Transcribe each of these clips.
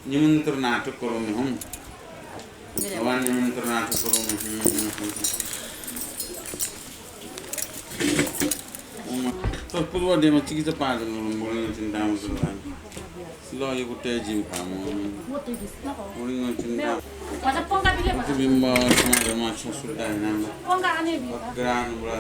निमन्त्रणात् करोमि हम भगवान निमन्त्रणात् करोमि तो पूर्व डेमा चिकित्सा पाज बोल्न चिन्ता ल यो गुटे जिम खाम बोल्न चिन्ता बिम्ब समाजमा छ सुल्ता हैन ग्रान बडा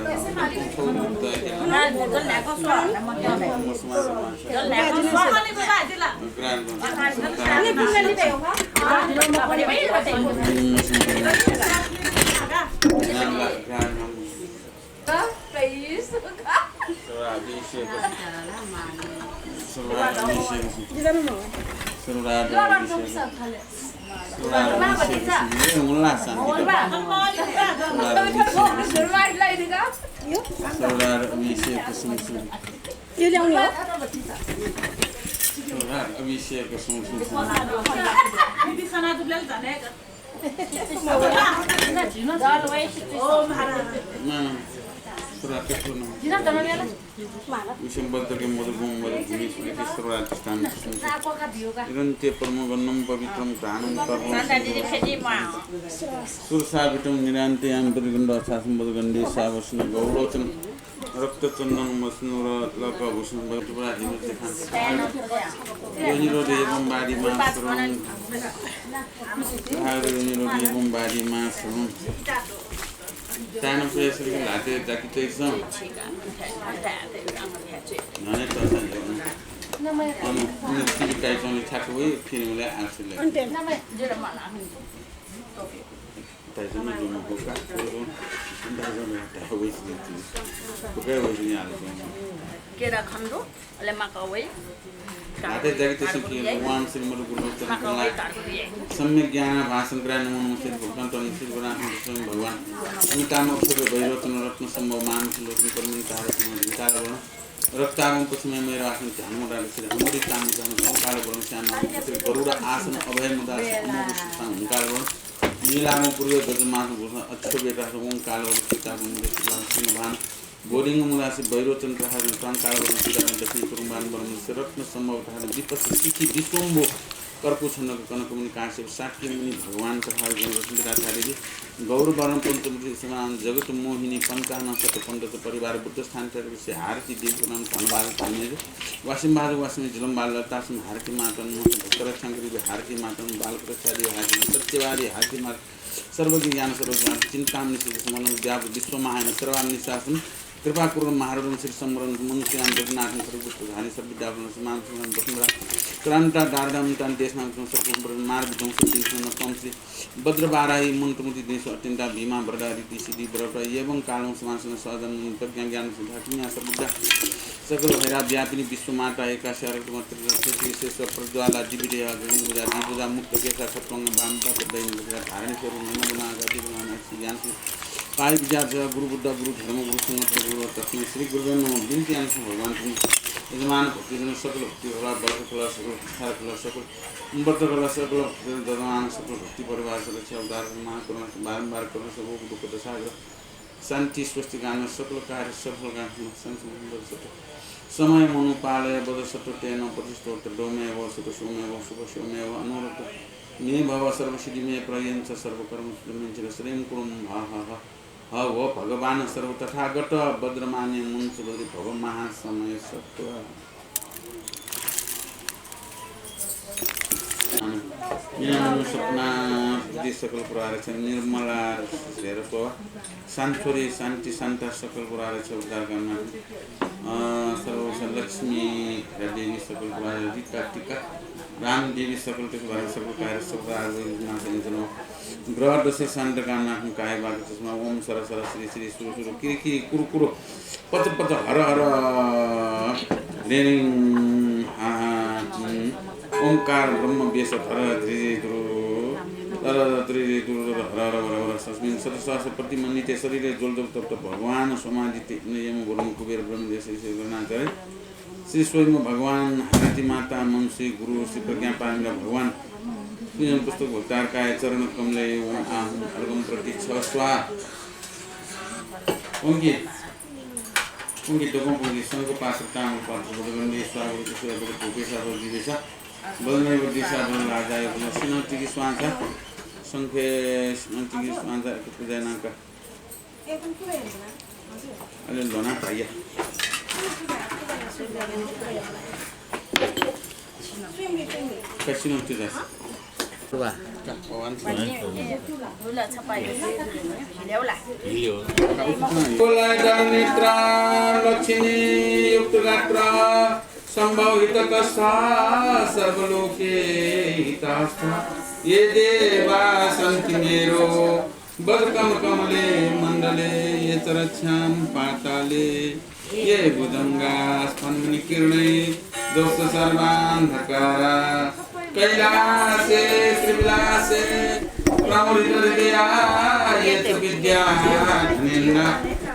परमगन्नम पवित्रम प्राणम सुरसाविटम निरान्ते आन्तरिगण्ड शासनबदगण्डे सावसन गौरवचन रक्तचन्दन मस्नुर लकभूषण बटुरा हिमते खान्छ योनिरोधि एवं बाडी मासरुम योनिरोधि एवं बाडी मासरुम तानो प्रेसर के लाते जाकी चाहिँ छ नने त नमय अनि तिमी काइचले छाको भई फिल्मले आछले नमय जेरा मला ताइजमा जुन होका ताइजमा त होइस नि पुगे होइस नि आले केरा खण्डो ले माकवै आते जाकी त्यसो कि वान सिमल गुरु चरकलाई सम्यक ज्ञान भाषण ग्रहण मनुष्य भगवान त निश्चित बनाउनु स्वयं भगवान निकाम अक्षर भैरवतन रत्न सम्भव मानस लोकनि परमिन तारकमा विचार रक्तागम समय मेरो आफ्नो ध्यान मुदाले अमृत काम गर्न काल गर्न श्यामा गरुड आसन अभय मुदा काल गर्न नीलाम पूर्व गजमान भूषण अच्छो बेटा ओम काल गर्न सीता मुदे भान बोरिंग मुदासी भैरवचन प्रहार प्राण काल गर्न सीता दक्षिण कुरुमान गर्न रत्न सम्भव थाहा विपस सिखी विश्वम्भो कर्पु छन्न कनकमुनि काश्यप साक्य मुनि भगवान प्रहार गर्न रत्नराचार्यजी गौर वर्ण पञ्चमुखी समान जगत मोहिनी पंचान सत पण्डित परिवार बुद्ध स्थान से हारती देवको नाम धनबाल थाल्ने वासिम बहादुर वासिम झिलम बाल लतासम हारती मातन भक्तर शङ्करी हारती मातन बाल प्रसादी हारती सत्यवादी हारती मात सर्वज्ञ ज्ञान सर्वज्ञान चिन्ताम निश्चित मन व्याप विश्वमायन सर्वान निशासन कृपा पूर्व महारण श्री समरण मनुष्यान जगन्नाथ सर्वपुष्ट धानी सब विद्यापन समान समान बसुंधरा क्रांता दारदम तान देशना सब मार्ग ध्वंस देशना कमसी भद्रबाराही मुंटमुति देश अत्यंता भीमा बरदा रीति सिद्धि बरटा एवं कालम समासन सदन प्रज्ञा ज्ञान सुधाकिन्या सब सकल भैरा व्यापिनी विश्व माता एकाशी आरक्त मात्र शेष प्रज्वाला जीविदे अग्निजा जीवजा मुक्त केसा खत्वंग बामता दैन धारण स्वरूप नमना गति बनाना ज्ञान पाई विचार गुरु बुद्ध गुरु धर्म गुरु संगत गुरु तत्व श्री गुरु नमः बिनती आंश भगवान यजमान भक्तिजन सकल भक्ति होला वर्ग कला सकल खार कला सकल वर्ग कला सकल जजमान सकल भक्ति परिवार सकल अवतार महाकरुणा बारंबार करुणा सब दुख दशा शांति स्वस्ति गान सकल कार्य सफल गान संसुंदर सकल समय मनु पालय बद सत तेन प्रतिष्ठोत डोमे व सुख सोमे व शुभ सोमे व अनुरत मे भव सर्व सिद्धि मे प्रयंच सर्व कर्म सुमेंच श्रीम कुरुम हा हा हा ह वो भगवान सर्व तथागत भद्रमान्य मुंस बद्री भव महासमय सत्व सपना सकल पुरारे छ निर्मला हेरको शान्ति शान्ति शान्ता सकल पुरारे छ उद्धार गर्न सर्व लक्ष्मी देवी सकल पुरारे रीता टीका राम देवी सकल पुरारे सकल कार्य सब आजनो ग्रह दशे शान्त कामना काय बाग तस्मा ओम सर सर श्री श्री सुर सुर किरि किरि कुरु कुरु पच पच हर हर लेनिङ हा ओंकार ब्रह्म वेश हर धीरे दुरु तर धीरे दुरु हर हर हर सस्मिन सतसास प्रतिमन्निते शरीरे जोलजोल तप्त भगवान समाजिते नियम गुरु कुबेर ब्रह्म देश से गणाचार्य श्री स्वयं भगवान हारती माता मनसी गुरु श्री प्रज्ञा पारंगा भगवान पूजन पुस्तक भक्तार काय चरण कमले आहम अर्गम प्रति छ स्वा उनकी डगों को संग पास ताम पात्र बदगंडी स्वागत से बदल भूपेशा और जीवेशा Boleh berdisa dalam raja yang punya sino tinggi suansa, songke sino tinggi suansa kepuja nangka. Ada lona kaya. Kasih nanti dah. Coba. Mulai dan mitra Lakshmi Yuktagatra संभव हितकस्था सर्वलोके हितास्था ये देवा सन्ति मेरो बदकम कमले मंडले ये चरच्छाम पाताले ये भुजंगा स्पन्मनि किरणे दोष सर्वान्धकारा कैलासे त्रिविलासे प्रमुदितया ये च विद्या धनेन्द्र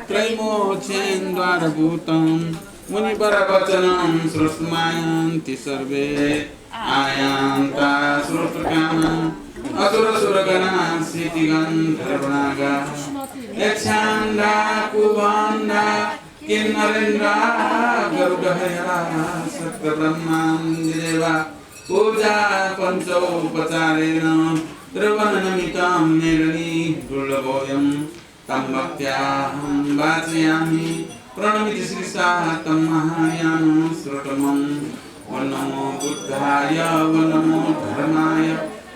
त्रैमोक्षेन्द्वारभूतम् मुनिपरवचनं श्रुष्मायन्ति सर्वे आयान्ता श्रुतकामा असुरसुरगणा सिद्धिगन्धर्वनागा यक्षान्दा कुवान्दा किन्नरेन्द्रा गरुडहया सप्तब्रह्मान्देवा पूजा पञ्चोपचारेण द्रवणनमितं मेलनी दुर्लभोऽयं तं भक्त्याहं वाचयामि प्रणमिति श्रीसाहतं महायानं श्रुतमं वनमो बुद्धाय वनमो धर्माय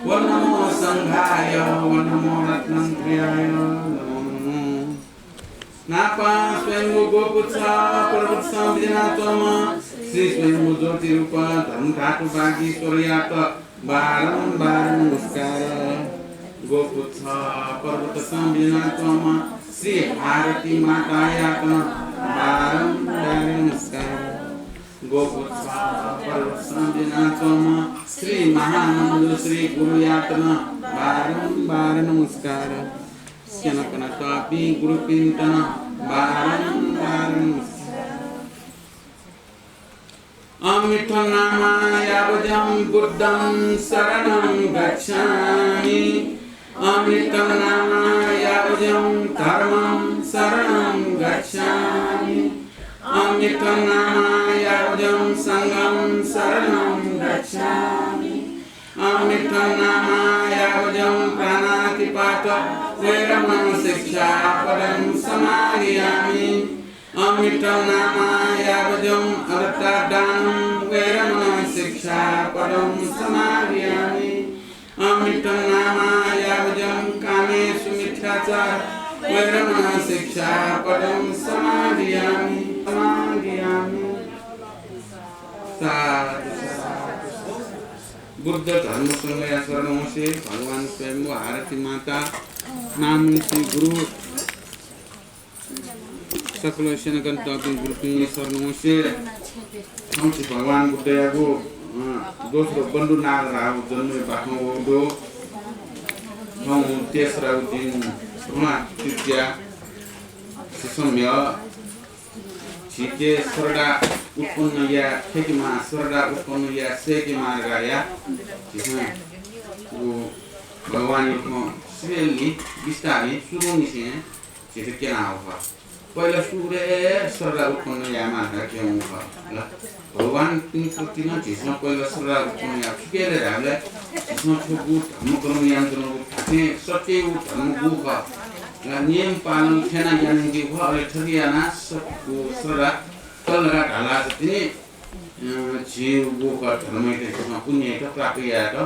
वनमो संघाय वनमो रत्नप्रियाय नमो नमो नापा स्वयं गोपुच्छ पर्वत संविनात्वम श्री स्वयं ज्योतिरूप धर्मघाटु बागीश्वर्यात बारंबार नमस्कार गोपुच्छ पर्वत संविनात्वम श्री भारती मातायात्म बारंबार नमस्कार गोपुच्छ पर्वत संविनात्वम श्री महानंद श्री गुरुयात्म बारंबार नमस्कार शनकनतापि गुरुपिंतन बारंबार नमस्कार अमितनामायावजं बुद्धं शरणं गच्छामि अमितनामायावजं धर्मं शरणं गच्छामि अमितनामायावजं संघं शरणं गच्छामि अमितनामायावजं प्राणातिपात वैरमण शिक्षापदं समादयामि अमितनामायावजं अर्थदानं वैरमण शिक्षापदं समादयामि अमितनामायावजं कामेषु मिथ्याचार वैरमण शिक्षापदं समादयामि बुद्ध धर्म संघ शरणों से भगवान स्वयं आरती माता नाम श्री गुरु सकल शनकंता गुरु शरणों से हम भगवान बुद्ध को दोस्रो बंधु नाग राहु जन्म पाखो दो हम तेसरा दिन रुमा तृतीया सुसम्य छिके सरदा उत्पन्न या खेतीमा सरदा उत्पन्न या सेके मार्गया जिसमें वो भगवान को श्रेणी विस्तारी शुरू निसे जिसे क्या ना होगा पहले सूर्य सरदा उत्पन्न या मार्ग क्यों होगा भगवान तीन प्रतिना जिसमें पहले सरदा उत्पन्न या किले रहले जिसमें छुबुत हम कर्म यंत्र ने सत्य उत्पन्न होगा नियम पालन खेना ज्ञान की हुआ और ठगियाना सबको सरदा कल लगा डाला जतिनी जीव वो का धर्म के जिसमें पुण्य का प्राप्त किया तो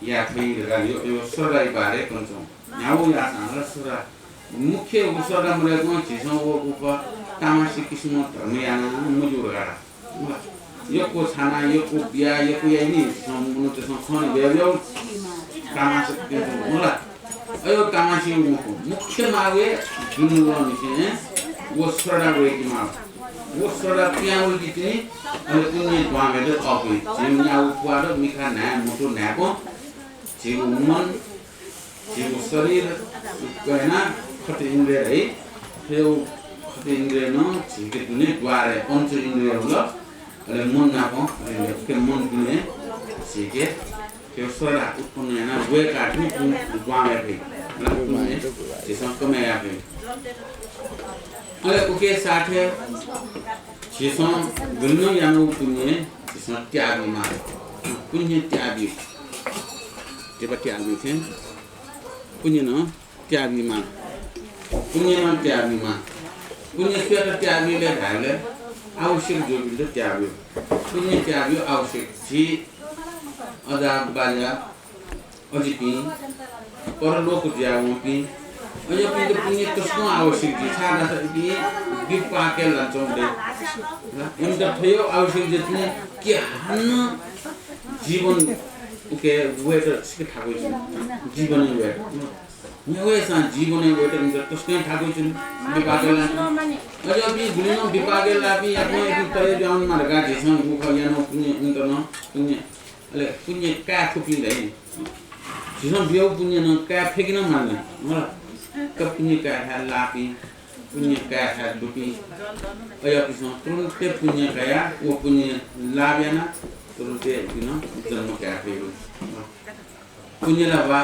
या फिर गालियों यो सरदा इबारे कंचों याव या सांगला सरदा मुख्य सरदा मरे को जिसमें वो ऊपर तामासी किस्म धर्म याना मजूर गाड़ा यो को छाना यो को बिया यो को ये नहीं समुद्र तो संस्थान बेबियो तामासी किस्म होला अयो तामासी मुख्य मार्गे जुनुवा निचे वो सरदा वेकी मार वो सरदा पिया उल्टी थी और उन्हें द्वार में तो ऑफी जिन्हें उपवार मिखा नया मोटो नैपो जीव मन जीव शरीर कहना खते इंद्रिय है फिर खते इंद्रिय न जीव दुने द्वार है पंच इंद्रिय होला अरे मन नापो अरे के मन दुने जीव के सरदा उत्पन्न है ना वे काटनी द्वार में भी ना जिसमें कम है आप अरे ओके साथ है जिसमें दुनिया यानो दुनिया जिसमें त्याग मार punya tiabi coba tiabi kan punya no tiabi mah punya tiabi le ढाले आवश्यक जो भी tiabi punya tiabi आवश्यक जी अदा बाजा अजी पी और लोग जाओ पी अजो पी तो पुnya कसको आवश्यक जी सादा सा पी बिपा के लाचों दे इनका थियो आवश्यक जितने कि हन जीवन के वेट सिक ठाकुर जीवन वेट न्यावे सा जीवन वेट इनका कसको ठाकुर बिपा के ला अजो पी गुलिनो बिपा के ला पी अपने एक तरह जाऊं मार्गा जिसम मुख यानो पुnya अले पुnya का खुपी ले जिसम बियो पुnya न का फेकिन माने होला कब पुnya का है लापी punya kaya dupi ayo kisah turun te punya kaya wo punya labiana turun te janmo kaya peru punya laba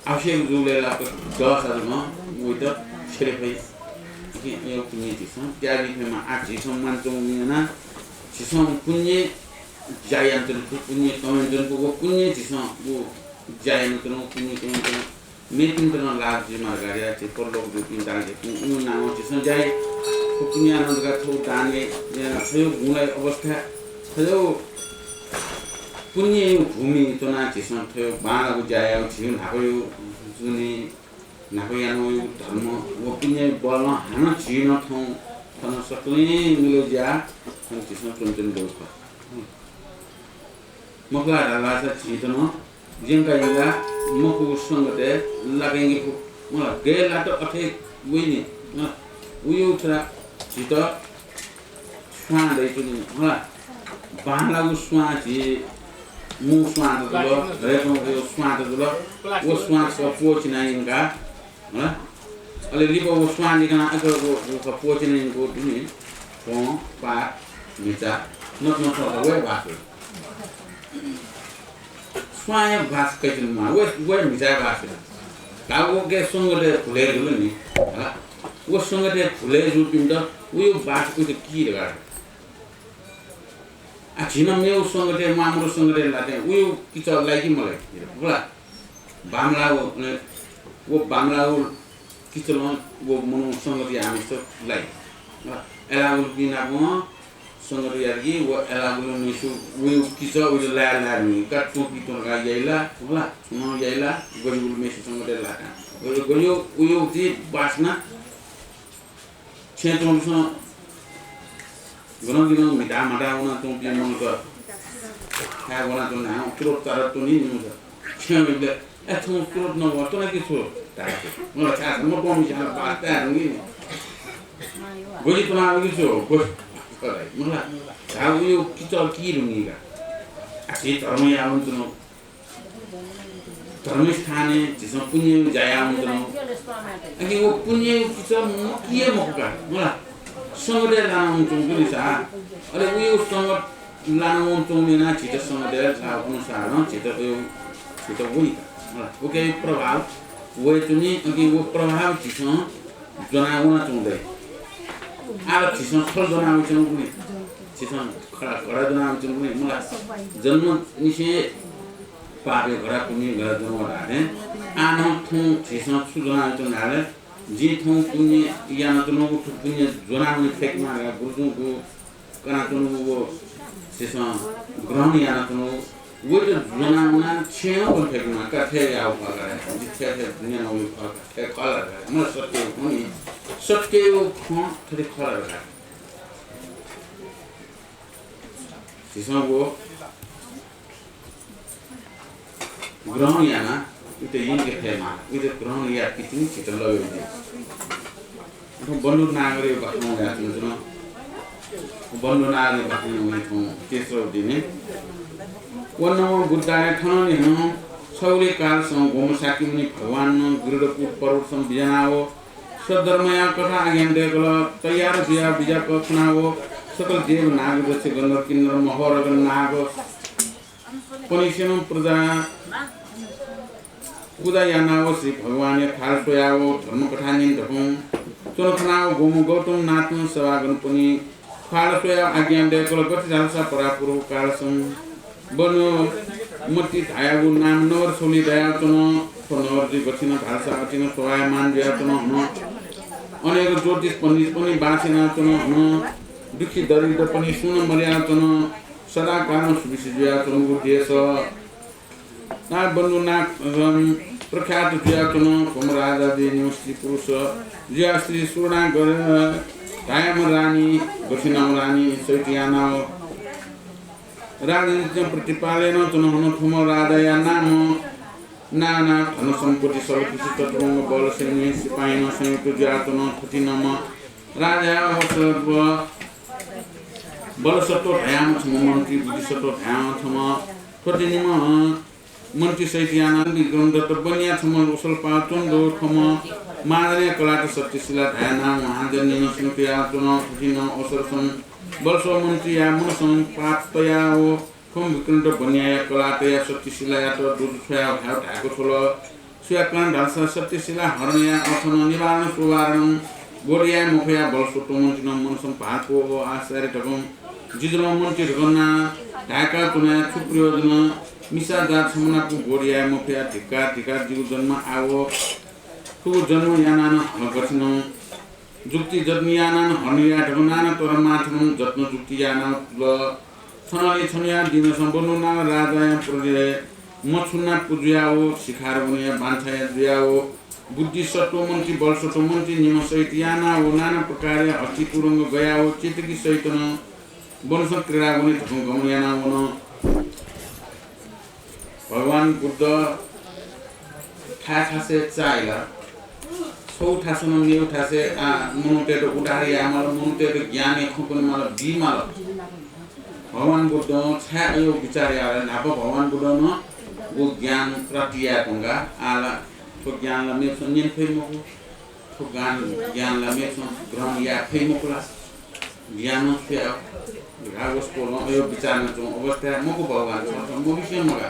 आवश्यक जुले ला को 10 मा वो तो छरे पे कि यो पुnya kisah क्या भी में आज kisah मानतो मिना kisah punya jayan tu punya komentar को punya kisah वो jayan tu punya komentar meeting करना लाभ जी मार्गारिया चे पर लोग जो तीन दाल जे उन नामों चे संजाई पुण्य आनंद का थो दाने या सयो गुणाई अवस्था सयो पुण्य यू भूमि तो ना चे सं थो बांगा बुझाया जीवन हाकोयो जुनी नाकोयानो यू धर्म वो पुण्य बोलना हना जीवन थो थन सकले मिलो जा हम चे सं चुनचुन दोस्त मगला राजा चीतनो जिनका युवा मको संगते लगेंगे मला गेला तो अथे वइनी उयो थरा जितो स्वान दे तुनी होला बांला उ स्वान जी मु स्वान दलो रेको यो स्वान दलो वो स्वान सो पोचिना इनका होला अले लिबो वो स्वान निकना अको वो पोचिना इनको तुनी को पा मिचा नट वे बात स्वाय भास कइल मा वो मिजाय भास का वो के संगले फुले दु नि वो संगले फुले दु पिंड वो भास को की लगा आ छिना मेउ संगले माम्रो संगले लाते वो किच लागि मलाई बोला बांग्ला वो बांग्ला किचल वो मनो संगले हामी सब लाई एला बिना म संगले यारगी वो एला निसु वो किच वो ला नि कट्टु पिटो गा याइला बोला सुनो याइला गोजुल मेसु संगले ला गोयो उयो जी बासना छेतों स गनो गिनो मिटा माटा उना तो पिन मन को खा गोना तो ना क्रोट तार तो नि नि छेमिले एथो क्रोट न व तो ना कि छु ताके म छा म पमी छा बाता नि गोजी तो ना कि छु करे मला हाउ यो किचल की रुनीगा आछि धर्म आउन्तनो धर्म स्थाने जिसम पुण्य जाया आउन्तनो अनि वो पुण्य किचल किए मक्का मला संगदे लाउँ चुङली सा अले उयो संग लाउँ चुङलिना छिट संगदे लाउँ सा न छिट वही मला ओके प्रभाव वो चुनी अनि वो प्रभाव जिसम जनाउन चुङदै आ छिसन थल जनाउन चुङली छिसन खडा जनाउन चुङली मला जन्म निसे पाबे घरा पुण्य घर जन्म राने आनो थु छिसन छु जनाउन चुङले जी थु पुण्य याना तनो पुण्य जनाउन फेक मागा गुरुजु को कना तनो वो छिसन ग्रहण याना तनो वो जनाउन छेउ को फेक मा कथे आउ पागा जिथे दुनिया न वो पागा कलर म सत्य हुनी सत्य वो खो थरे कलर छिसन वो ग्रहण याना इते यिनके फेमा इते ग्रहण या कितिन छिट लयो दि बन्नु नागरे बाक्नु या जुन बन्नु नागरे बाक्नु हुनेको तेस्रो दिने वन्नो बुद्धाय ठननि हनु सौले काल सं गोम साकिमुनि भगवान गुरुडपुर पर्वत सं बिजनाओ सद्धर्मया कथा आज्ञा देगल तयार बिया बिजा कथनाओ सकल देव नाग जसे गंधर्व किन्नर महर नाग पनिशनम प्रजा उदयनाओ श्री भगवान थाल टोयाओ धर्म कथा निन धपं चोनखनाओ गोम गौतम नाथन सवागन पनि फालसोया आज्ञाले कलकति जालसा परापुरु कालसं बनो मति धायागु नाम नवर सोली दया चुन फोनवर जी गछिन भाषा अचिन सोया मान दिया चुन हुन अनेक ज्योतिष पण्डित पनि बाँचेन चुन हुन दुखी दरिद्र पनि सुन मर्या चुन सदा कान सुविसिया चुन देश ना बन्नु ना प्रख्यात दिया चुन कोम राजा दे निवासी पुरुष जिया श्री सुना गर कायम रानी गछिन रानी सैटियाना राजनीति प्रतिपालन चुन हुन थुम राजा नाम नाना धन सम्पत्ति सर्वकिछि तत्वंग बल सैन्य सिपाही न संयुक्त जातन थतिनम राजा वसव बल सत्व ध्यान छम मन्त्री बुद्धि सत्व ध्यान छम थतिनिम मन्त्री सैतियाना विक्रम दत्त बनिया छम उसल पाचुन्दो थम मादने कलाट सत्यशिला ध्यान महाजन्य न स्नुतिया तुन थतिन असरसम बलसो मन्त्री या मनसम प्राप्तया ओ कम विक्रम बनिया कलातया सत्यशिला या तो दुधया भाव ढाको छोल सुयाकन ढालसा सत्यशिला हरणया अथन निवारण सुवारण गोरिया मुखया बलसो तोमन्तिन मनसम पाको आश्चर्य ढगम जिजलो मन्त्री ढगना ढाका तुना छुप्रयोजन मिसा जात समनाको गोरिया मुखया ढिका जीव जन्म आवो तु जन्म यानान हगछन जुक्ति जन्मियानान हनिया ढगनान तर माथन जत्न जुक्ति याना ल छनले छनिया दिन सम्पूर्ण नाम राजा प्रजे मछुना पुज्याओ शिखार हुने बान्छया दियाओ बुद्धि सत्व मन्त्री बल सत्व मन्त्री निम सैतियाना ओ नाना प्रकार हस्ती पुरंग गयाओ चेतकी सैतन वंश क्रीडा हुने थुम गमयाना हुन भगवान बुद्ध ठासे चाइला सौ ठासन नेउ ठासे मुनुते तो उडारी आमल मुनुते तो ज्ञान खुपन मल बिमल भगवान बुद्ध छायो विचार आले नाप भगवान बुद्ध न वो ज्ञान प्रक्रिया पंगा आला तो ज्ञान ला मे सन्यन फेमको तो ज्ञान ला मे ग्रहण या फेमकोला ज्ञान से गावस को यो विचार न जो अवस्था मको भगवान छ म विषय मगा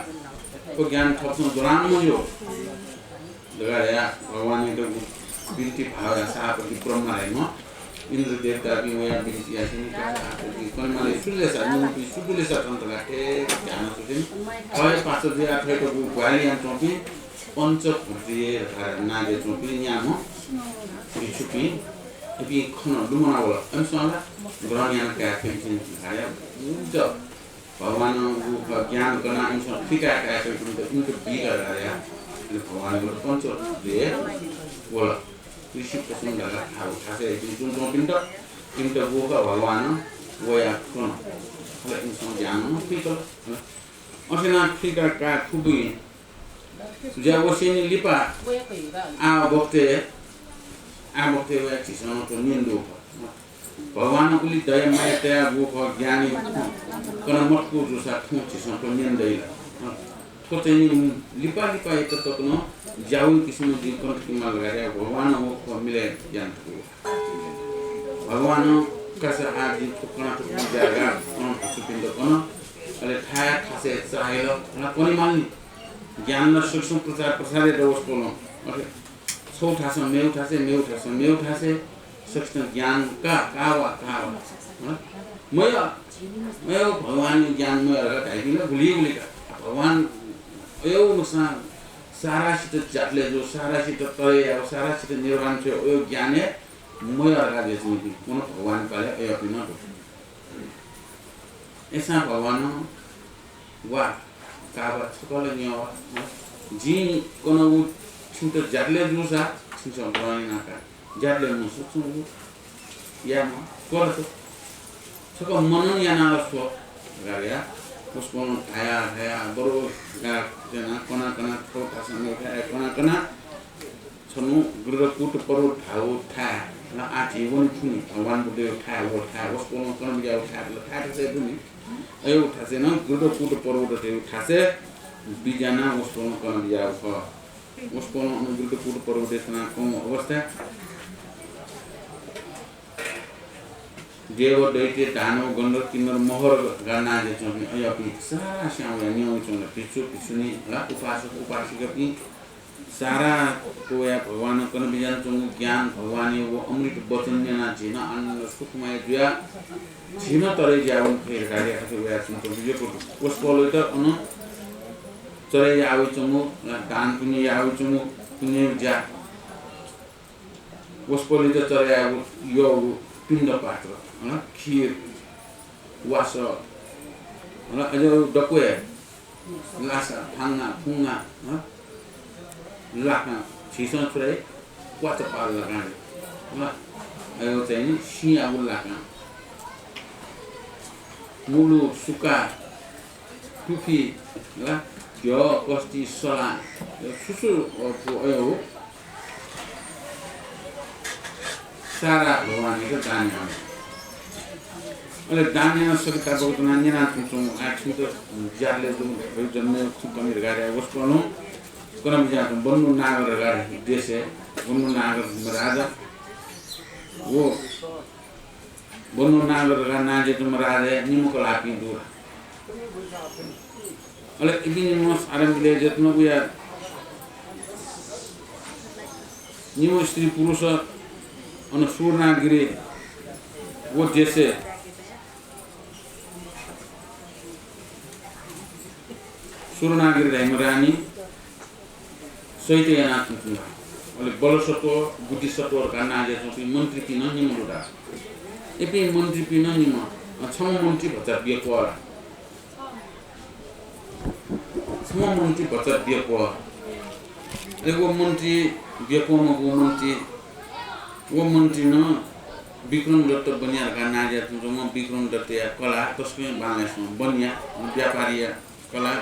तो ज्ञान थप्न दुरान म यो दगाया भगवान तो बिन्ती भाव सापति प्रमाय म इंद्र देवता भी वया बिन्ती आसिन कि कन्माले सुले सा नि सुले सा तन्त्र लाटे ध्यान सुदिन अय पाछ जे आथे तो ग्वालियान चोपी पंच भुटिए नागे चोपी न्याम बिछुपी एपी खन दुमना बोला अंशला ग्रहण्यान का फेन्सिन खाया उज भगवान ज्ञान करना अंश फिका का उनको बिगा आया भगवान को पंच दे बोला कृषि प्रश्न लगा खाओ खासे जुन जुन पिंड वो का भगवान वो या कोन हले इंसान ज्ञान फिकल असेना फिका का खुबी जे वसिन लिपा आ भक्ते वो चिसन तो निन्दो भगवान उली दया माया त्या वो को ज्ञानी कन मटको जुसा थु चिसन तो निन्दै थोतेनी लिपा एक तो न जाऊ किस्म की कंठ की माल गया भगवान वो मिले ज्ञान को भगवान कैसे आज ठुकना जाएगा कौन पिंड कौन अरे ठाया ठासे चाहेलो ना कोनी मालनी ज्ञान न सूक्ष्म प्रसार दोष बोलो ओके सौ ठासे मेउ ठासे सूक्ष्म ज्ञान का मैं भगवान ज्ञान में ढाई गुली का भगवान यो नुकसान सारा सित जातले जो सारा सित तय अब सारा सित निर्वाण छ यो ज्ञाने मय राजे छ नि कोन भगवान पाले यो पिन ऐसा भगवान वा काबा छकल नियो जी कोन उ छिट जातले जुसा छिट भगवान नाका जातले मुसु छु या म कोरतो छक मन याना रसो गाया उसको आया बरो गा जना कोना छोटा समय कोना छनु गुरुकुट परो ठाउ ठा ल आ जीवन थुनि भगवान बुद्धे ठा उसको कोन बिया ठा से दुनि अयो ठा से न गुरुकुट परो दते ठा से बिजना उसको कोन बिया उसको गुरुकुट परो देशना कोन अवस्था देव दैत्य दानव गन्धर्व किन्नर मोहर गणना जे छन् अय अपि सारा श्याम नियम छन् पिछु पिछुनी ला उपासक पि सारा को या भगवान कन बिजान चंग ज्ञान भगवान वो अमृत वचन नेना जिना आनंद सुखमय जुया जिना तरे जाऊ फेर कार्य खातिर व सुन तो बिजो को उस बोले त अनु चरे आउ चंगु दान पुण्य आउ चंगु पुण्य जा उस बोले त चरे आउ यो पिण्ड पात्र हैन खीर वास हैन अझ डकोए लासा थांगा फुंगा हैन लाखा छिसन छुराई क्वाच पाल लगाने ल आयो चाहिँ नि सियाउ लाखा मुलु सुका टुफी ल यो कस्ती सला सुसु आयो सारा भगवानको दान अहिले दान सकिता बहुत नान्यना छुँ आछु त ज्याले जुन जन्म सुकमी गरे वस्तुनु कोन बिजात बन्नु नागर गरे देशे बन्नु नागर राजा वो बन्नु नागर गरे नाजे तुम राजा निमुक लापि दूर अहिले इबिन मस आरम्भले जत्न उया निमो स्त्री पुरुष अन सूर्णगिरी वो देशे सूर्णगिरी रानी सहित यहाँ अहिले बलसत्व बुद्धिसत्वहरूका नाजे मन्त्री पिन निमुडा एपि मन्त्री पिन निम छम मन्त्री भचा बिएको होला छम मन्त्री भचा बिएको एगो मन्त्री बिएको मगो मन्त्री वो मन्त्री न विक्रम दत्त बनियाका नाजे म विक्रम दत्त या कला तस्कै बांग्लादेशमा बनिया व्यापारी कला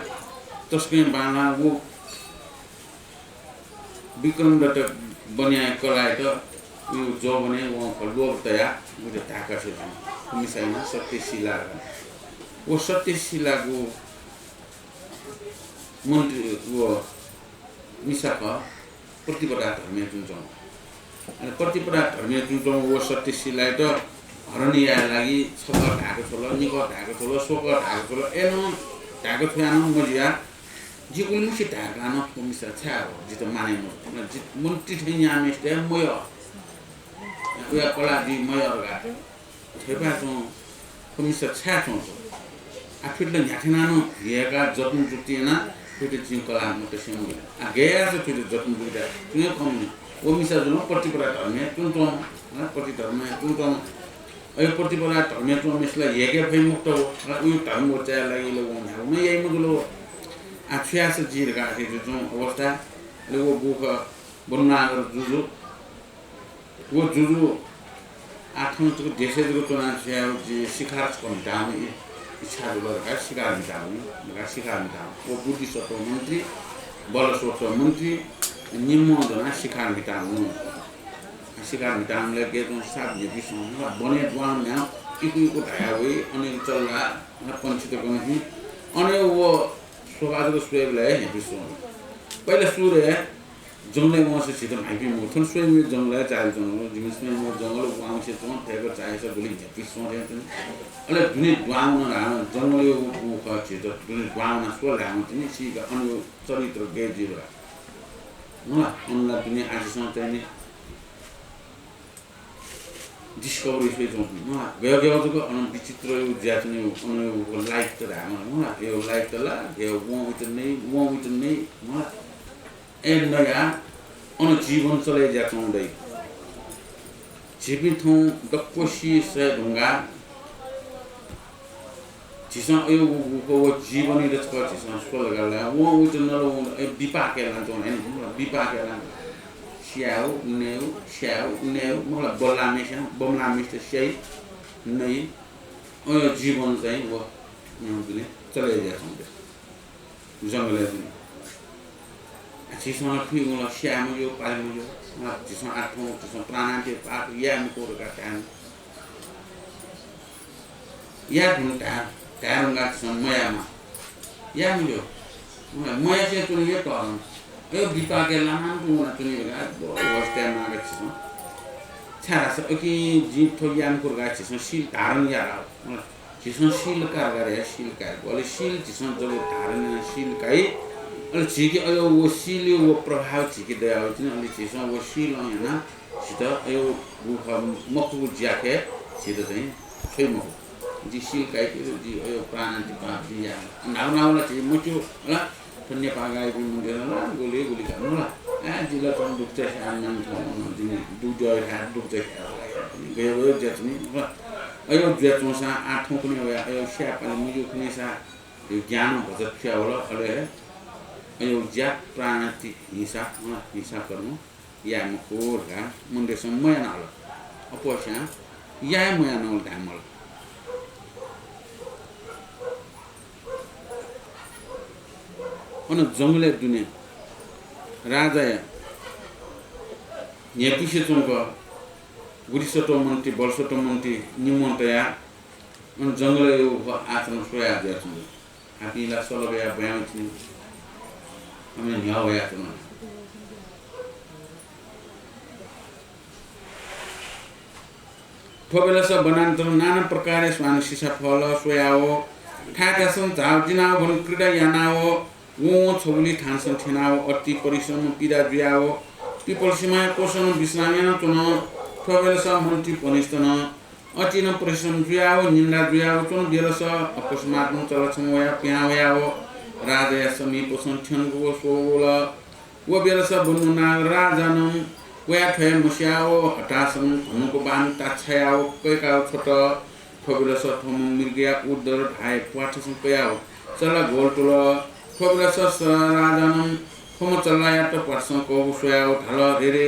तस्कै बांग्ला वो विक्रम दत्त बनिया कला त यो जो भने वो लोभ तया उले ताका छ मिसाइना सत्यशिला वो सत्यशिलाको मन्त्री वो मिसाका प्रतिपदा धर्म जुन अनि प्रतिपदा धर्म जुन वो सत्यशिला त हरणिया लागि छक ढाको छोलो निको ढाको छोलो सोक ढाको छोलो एनो ढाको थ्यानो मजिया जी उल्मुसी ढाका न मिसा छा जित माने म जित मन्त्री थिन यामेस्ते मय उया कला दि मय रगा थेबा त मिसा छा छ आफिले न्याथेनानो हेका जतन जुटिएना त्यो जिन कला म त सेमु आ गया छ त्यो जतन जुटिदा त्यो कम ओ मिसा जुन प्रतिपदा धर्म जुन त प्रति धर्म जुन त अयो प्रतिपदा धर्म जुन मिसला हेके फै मुक्त हो उयो धर्म मोर्चा लागि लो न यही मुगलो आछ्यास जिरगा के जुन अवस्था ले वो बुक बनागर जुजु वो जुजु आठौं को देशे को चुनाव छ जे शिकार कोन दाम इच्छा गरेका शिकार दाम लगा शिकार दाम वो बुद्धि सत्व मन्त्री बल सत्व मन्त्री निम्न जना शिकार दाम शिकार दामले के जुन सात जे विषय बने द्वाम न इको धायावे अनि चल्ला पंचित पनि अनि वो सोगाजको स्वेबले है विश्व पहिले सूर्य जंगले मसे छिटो भाइपी मुथन स्वेब जंगले चाल जंगल जिमसमे म जंगल वामसे त थेको चाहेछ गुली विश्व रहेछ अले दुनी द्वाउन राम जंगले उख छिटो दुनी द्वाउन सो राम तिनी सिका अनि चरित्र गेजिरा न उनला दुनी आजसम्म चाहिँ डिस्कभरी फेज हुन्छ न गयो अन विचित्र ज्यातने अन लाइफ त राम न यो लाइफ त ला यो वो उतनै म ए नया अन जीवन चले ज्यातौँदै जीवित हूं दक्कोशी से ढुंगा जिसं यो वो जीवनी र छ जिसं स्कोल गर्ला वो उतनै विपाके लान्छौँ हैन विपाके लान्छ स्याउ नेउ मलाई बमलामेस त स्याइ नै अयो जीवन चाहिँ वो नहुँदै चले जाछौँ जंगलले पनि जिसमा फिर मलाई स्याम यो पाल्नु यो जिसमा आठौं जिसमा प्राणान्ते पाप याम कोरका टाइम या घुन्टा टारुंगा समयमा याम यो मया चाहिँ तुन यो टर्न यो विपाके लामा पुना तुनी बेला अवस्था मागछ छारा छ कि जी थो याम कोरका छ सील धारण यारा जिसमा सील कार गरे सील कार बोले सील जिसमा जब धारण सील काई अलि छिके अयो वो सिल्यो वो प्रभाव छिके दया हो चाहिँ अलि छिस वो सिल हैन सित अयो बुख मकु ज्याखे सित चाहिँ छै म जी सिल काइ जी अयो प्राणान्ति पाप जी या नाउला चाहिँ मुचु ल पुण्य पागाइ पनि मुदेर ल गोली गर्नु ल जिल्ला त दुख्छ सामान दिने दुध हात दुख्छ गयो ज्याच्ने ल अयो ज्याच्नुसा आठौं कुनै अयो स्यापाले मुजु कुनै सा यो ज्ञान भजत क्या होला अले अयो ज्या प्राणान्ति हिसाब गर्नु या मखोरगा मुन्डे समय न होला अपोसा या मया न होला धामल अन जंगले दुने राजा नेपिसे चुंक गुरिसटो मन्त्री बलसटो मन्त्री निमन्तया अन जंगले यो आचरण सोया दिया छु हामीला सलबया बयान छु हामी न्याउ या छु ठोबेला सब बनान्तर नाना प्रकारले स्वान सिसा फल सोयाओ ठाकासन झाउ जिनाओ भन क्रीडा यानाओ वो छौली ठानसन ठेनाओ अति परिश्रम पीडा जुयाओ पिपल सीमा पोषण विश्राम याना चुन ठोबेला सब मन्त्री पनिस्तन अचिन परिश्रम जुयाओ निन्दा जुयाओ चुन बेरस अकस्मात न चलछम वया प्यावयाओ राजा समी पोषण ठेनको सोल वो बेरस बन्नुना राजानम वया थे मुस्याओ हटासन हुनुको बान ताछयाओ कैकाओ छोट ठोबेला सब थम मिर्गिया उदर ढाइ पाठसन पयाओ चला गोलटुल ठोबेला सब राजानम थम चलाया त पर्सन को सोयाओ ढाल रेरे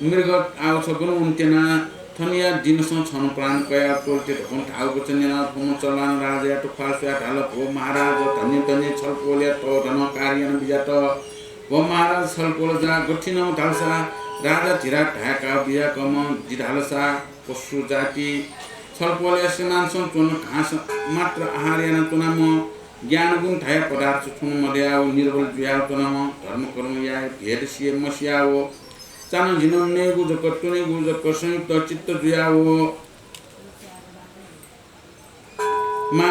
मृग आउँछ गुण उन्तेना थनिया दिनसँग छन प्राण कया टोलते ढकन ठाउ बचनेना थम चलान राजा त फालसया ढाल भो महाराज धन्य छलपोले त धन कार्यन बिजात भो महाराज छलपोल जा गठिन ढालसा राजा धिरा ढाका बिया कम जिढालसा पशु जाति छलपोले सीमांसन चुन घाँस मात्र आहार याना तुनाम ज्ञान गुण ठाय पदार्थ छुन मध्याओ निर्बल जुया तुनाम धर्म कर्म या भेद सिए मस्याओ चान जिनम नेगु जक तुने गु जक संयुक्त चित्त जुयाओ मा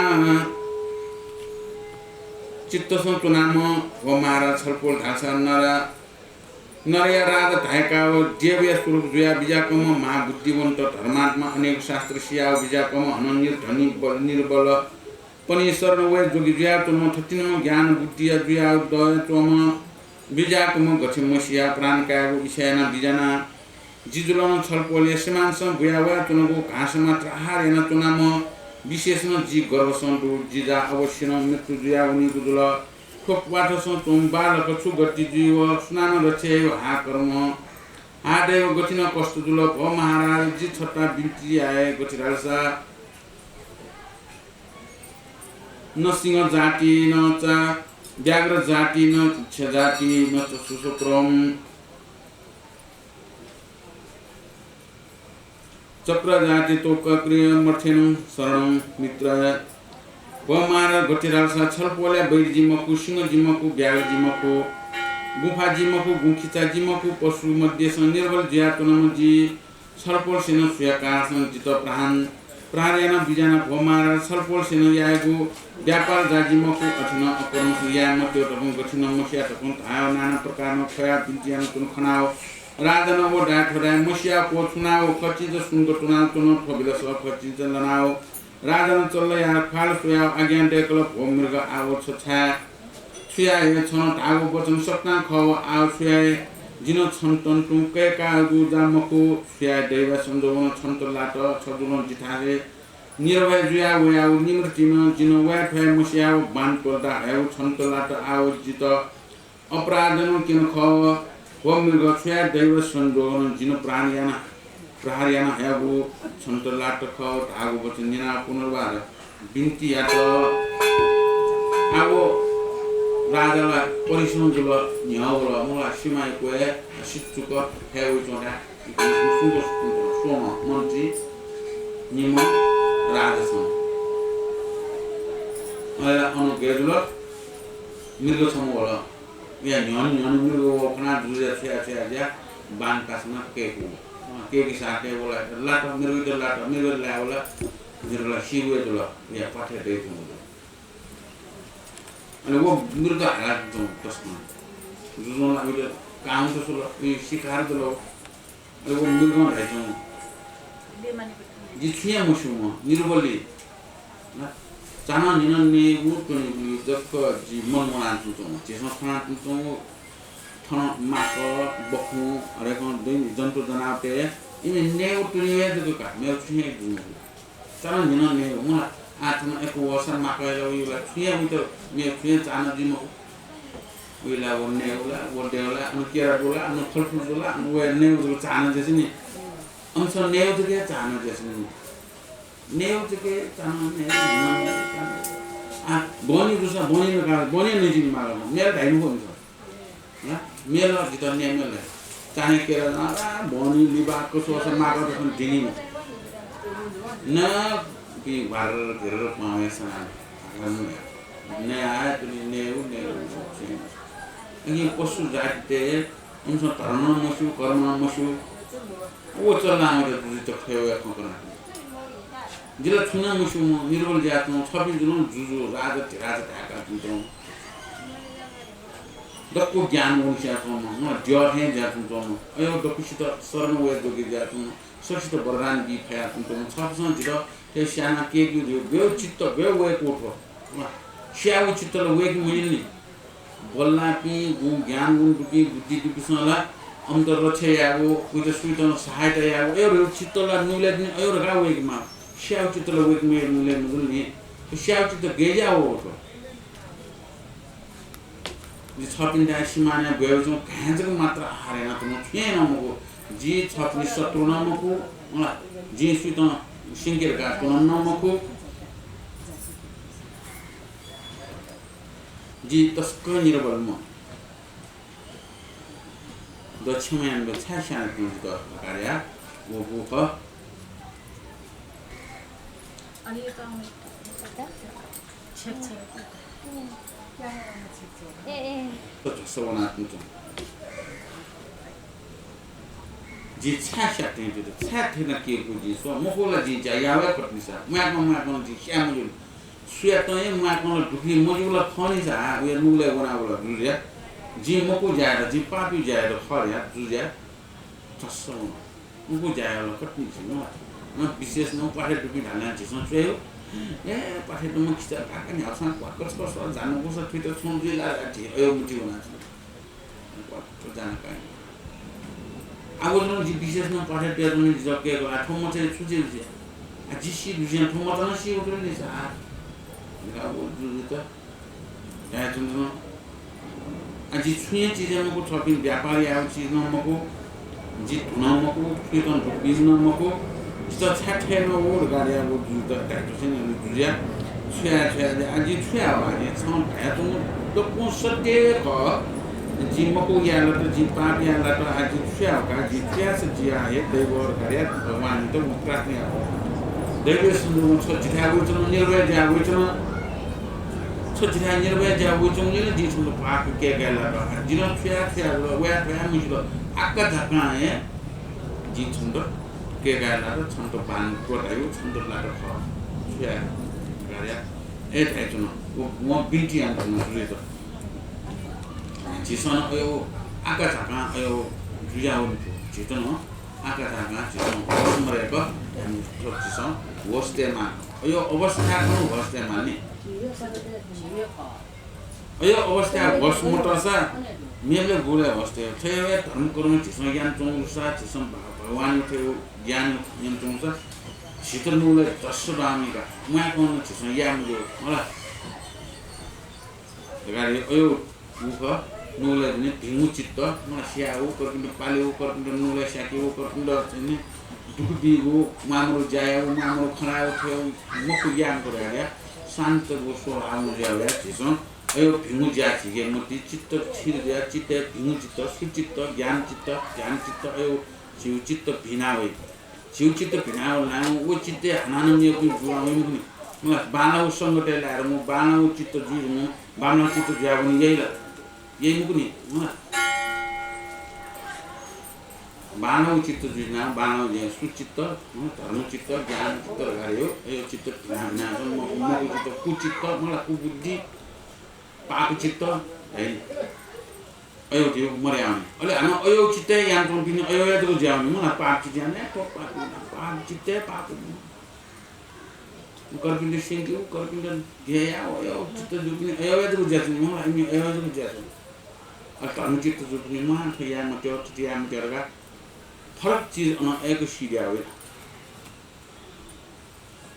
चित्त संतुनाम व महाराज छलपोल ढासा नरया राजा ढायकाओ देव्य स्वरूप जुया बिजाकम महाबुद्धिवन्त धर्मात्मा अनेक शास्त्र सियाओ बिजाकम अनन्य धनी निर्बल पनि शरण वे जोगी जुया तुम थतिन ज्ञान बुद्धि जुया दय तुम बिजाकम गछि मसिया प्राण कागु विषयना बिजना जिजुलन छलपोले सीमांस बुया वा तुनको घाँस मात्र आहार एन तुनाम विशेषण जी गर्भसन्तु जिजा अवश्य मृत्यु जुया उनी गुजुल ठोकबाट तुम बालक छु गति जीव स्नान रक्षे हा कर्म हा देव गतिन कष्ट जुल भ महाराज जी छट्टा बिन्ती आए गतिरालसा न सिंह जाति न चा व्याघ्र जाति न छ जाति न सुसक्रम चक्र जाति तो क्रिय मर्थेन शरण मित्र व महाराज गतिरालसा छलपोले बैर जिमकु सिंह जिमकु व्याघ्र जिमकु गुफा जिमकु गुखिचा जिमकु पशु मध्ये निर्बल ज्यातनम जी छलपोल सेन सुयाकासन जित प्राण बिजाना भ महाराज छलपोल सेन यागु व्यापार जाजिमकु अठिन अकर्म या मत्यो तपन गठिन मसिया तपन थायो नाना प्रकारनो खया बिज्यान तुन खनाओ राजन वो डाठोरा मसिया को चुनाव खची ज सुंग तुना तुन ठबिला स खची ज लनाओ राजन चल्ल या फाल सुया आज्ञा डेकल भोमृग आव छछा सुया हे छन ढागो वचन सपना खव आव सुया जिन छन्तन टुके कागु जामकु सुया दैव संजोवन छन्त लाट छजुन जिठारे निर्भय जुया वया निमृतिन जिन वया फय मुसिया बान पर्दा हेउ छन्त लाट आव जित अपराधन किन खव भोमृग सुया दैव संजोवन जिन प्राणयाना प्रहारयाना हेउ छन्त लाट खव ढागो वचन निना पुनर्वार बिन्ती यात आव राजालाई परिश्रम जुल न्याउल मलाई सीमाई कोए शिक्षुक हेउ चोडा सुंदर सोम मन्त्री निम राजसन अला अनुगेजुल मृग समूह या न्यान मृग अपना जुले छ्या बान पासमा केकु के साथे बोला लाट मृग ल्याउला मृगला सिवे जुल या पाठे देकु अनि वो मृग हालात जो तस्मा जुनो हामीले काम त सुलो सिकार त लो अनि वो मृग है जो जिथिया मुसुम निर्बली चाना निनने वो पनि जक जी मन मनान तुतो त्यसमा खाना तुतो थन माक बखु अरे कोन दिन जन्तु जनाते इने नेउ तुनिए जको का मेउ छुए जुनो चाना निनने मुला आत्मा एक वर्षन माक उला छुए उतो मेउ छुए चाना जिमो उला नेउला वडेला अनु केरा बोला अनु फलफुल बोला अनु वे नेउ जको चाना जसि नि अंश नेउ जके चाना जसि नि नेउ जके चाना ने बनी दुसा बनी न का बनी न जिन माग मेल धाइनु हुन्छ ह मेल जित ने मेल चाने केरा न बनी लिबाको सोस माग त दिनि न कि भार घेर पाएसा ने आए पनि नेउ अनि पशु जाते अंश धर्म मसु कर्म मसु वो चलना में तो खयो या कोना जिला छुना मुसु निर्बल जातु छबि जुनु जुजु राजा ढाका जुतो दक्को ज्ञान मुसिया कोन न ज्ञ हे जातु तो अयो दक्कुसित शरण वे जोगी जातु ससित वरदान दि फया तुतो छबसन जिरो ते साना के गयो चित्त गयो वे कोठो स्याउ चित्त ल वे कि मिल्ने बोलना पि गु ज्ञान गुण दुपि बुद्धि दुपिसला अंतर रछे यागो उत सुइतन सहायता यागो एरो चित्तला नुले दिन एरो गावे कि मा स्याउ चित्तला वे मे नुले नुले स्याउ चित्त गेजा हो तो नि छपिन दाइ सिमाना गयो जो खाँजको मात्र हारेन त म थिएन मको जी छपनि शत्रु न मको जी सुइतन सिंगेर गाको न मको जी तस्क निर्बल म दक्षिणमा छा शान्ति ग कार्य वो बुख अनि यो काम छेप तो सवना तुम जी छा शान्ति तो छा थिन के को जी सो मकोला जी जायावा पत्नी सा म जी श्याम जो सुया त म दुखी मजुला खनी सा उयो नुले बनावला दुरिया जी मको जाएर जी पापी जाएर खर्या जुज्या छस्सो मको जाएर कति छ न विशेष न पाठे दुपी ढाल्न छिस छ्यो ए पाठे त म किस्ता काका नि हसन कस जानु पर्छ फिटर सुनजी लागा थि अयो मुठी बना छ कस्तो जान काई अब न जी विशेष न पाठे पेर नि जकेको आठो म चाहिँ छुजे छ आ जिसी दुजिया ठो म त न सी उठ्यो नि छ गाबो जुजु त या चुन्नु अजी छुए चीज मको शॉपिंग व्यापारी आउ चीज न मको जित न मको फितन बिजन मको स्त छाठे न वो गाडी अब जुत टाइटो छैन जुजिया छुया अजी छुया भने छन भया त तो को सत्य क जी मको याला त जी पाप याला त अजी छुया का जी छुया से जी आए देवर कार्य भगवान त प्रार्थना देव सुनु छ जिठागु छ निर्वय जागु छ so jina nyerbe ja wutung ni di sulu pak ke gala ba jina fia lo wa mi lo akka dhaka e ji chundo ke gala ro chundo ban ko dayu chundo la ro fia gala e thai chuno mo binti an no sulu to ji sono yo akka dhaka yo juya wo ji to no akka dhaka ji to mare ko to ji so woste ma yo अवस्था को होस्ते माने अयो अवस्था होस मोटरसा मेले गुले होस्ते थेवे धर्म कर्म छिसम ज्ञान चौसा छिसम भगवान थियो ज्ञान यम चौसा शीतल मुले दशो दामीका म कोन छिसम याम जो होला गाडी अयो मुख नुले नि भिमु चित्त म स्याउ कर्किन पालेउ कर्किन नुले स्याकेउ कर्किन नि दुखबिगो मामरो जायो मामरो खरायो थियो मको ज्ञान गरे शान्त गोसो आउनु जायो छिसो अयो भिमु जाति के मति चित्त छिर जा चित्त भिमु चित्त सुचित्त ज्ञान चित्त अयो जीव चित्त भिना होइ जीव चित्त भिना होला ओ चित्त आनन्दले को जुवाउ नि म बानाउ संगठन ल्याएर म बानाउ चित्त जीव म बानाउ चित्त ज्याउ नि यही मुको नि बानव चित्त जुना बानव जे सुचित्त धर्म चित्त ज्ञान चित्त गर्यो यो चित्त ज्ञान म चित्त कुचित्त मलाई कुबुद्धि पाप चित्त है अयो त्यो मरे आउने अहिले हामी अयो चित्तै यहाँ पनि अयो यादको ज्याउने मलाई पाप चित्त जाने पाप चित्तै पाप करपिन्द सिंह करपिन्द गया अयो चित्त जुप्ने अयो यादको ज्याउने मलाई हामी अयो यादको ज्याउने धर्म चित्त जुप्ने मा या म त्यो चिया म त्योका फरक चीज अएको सिडिया हो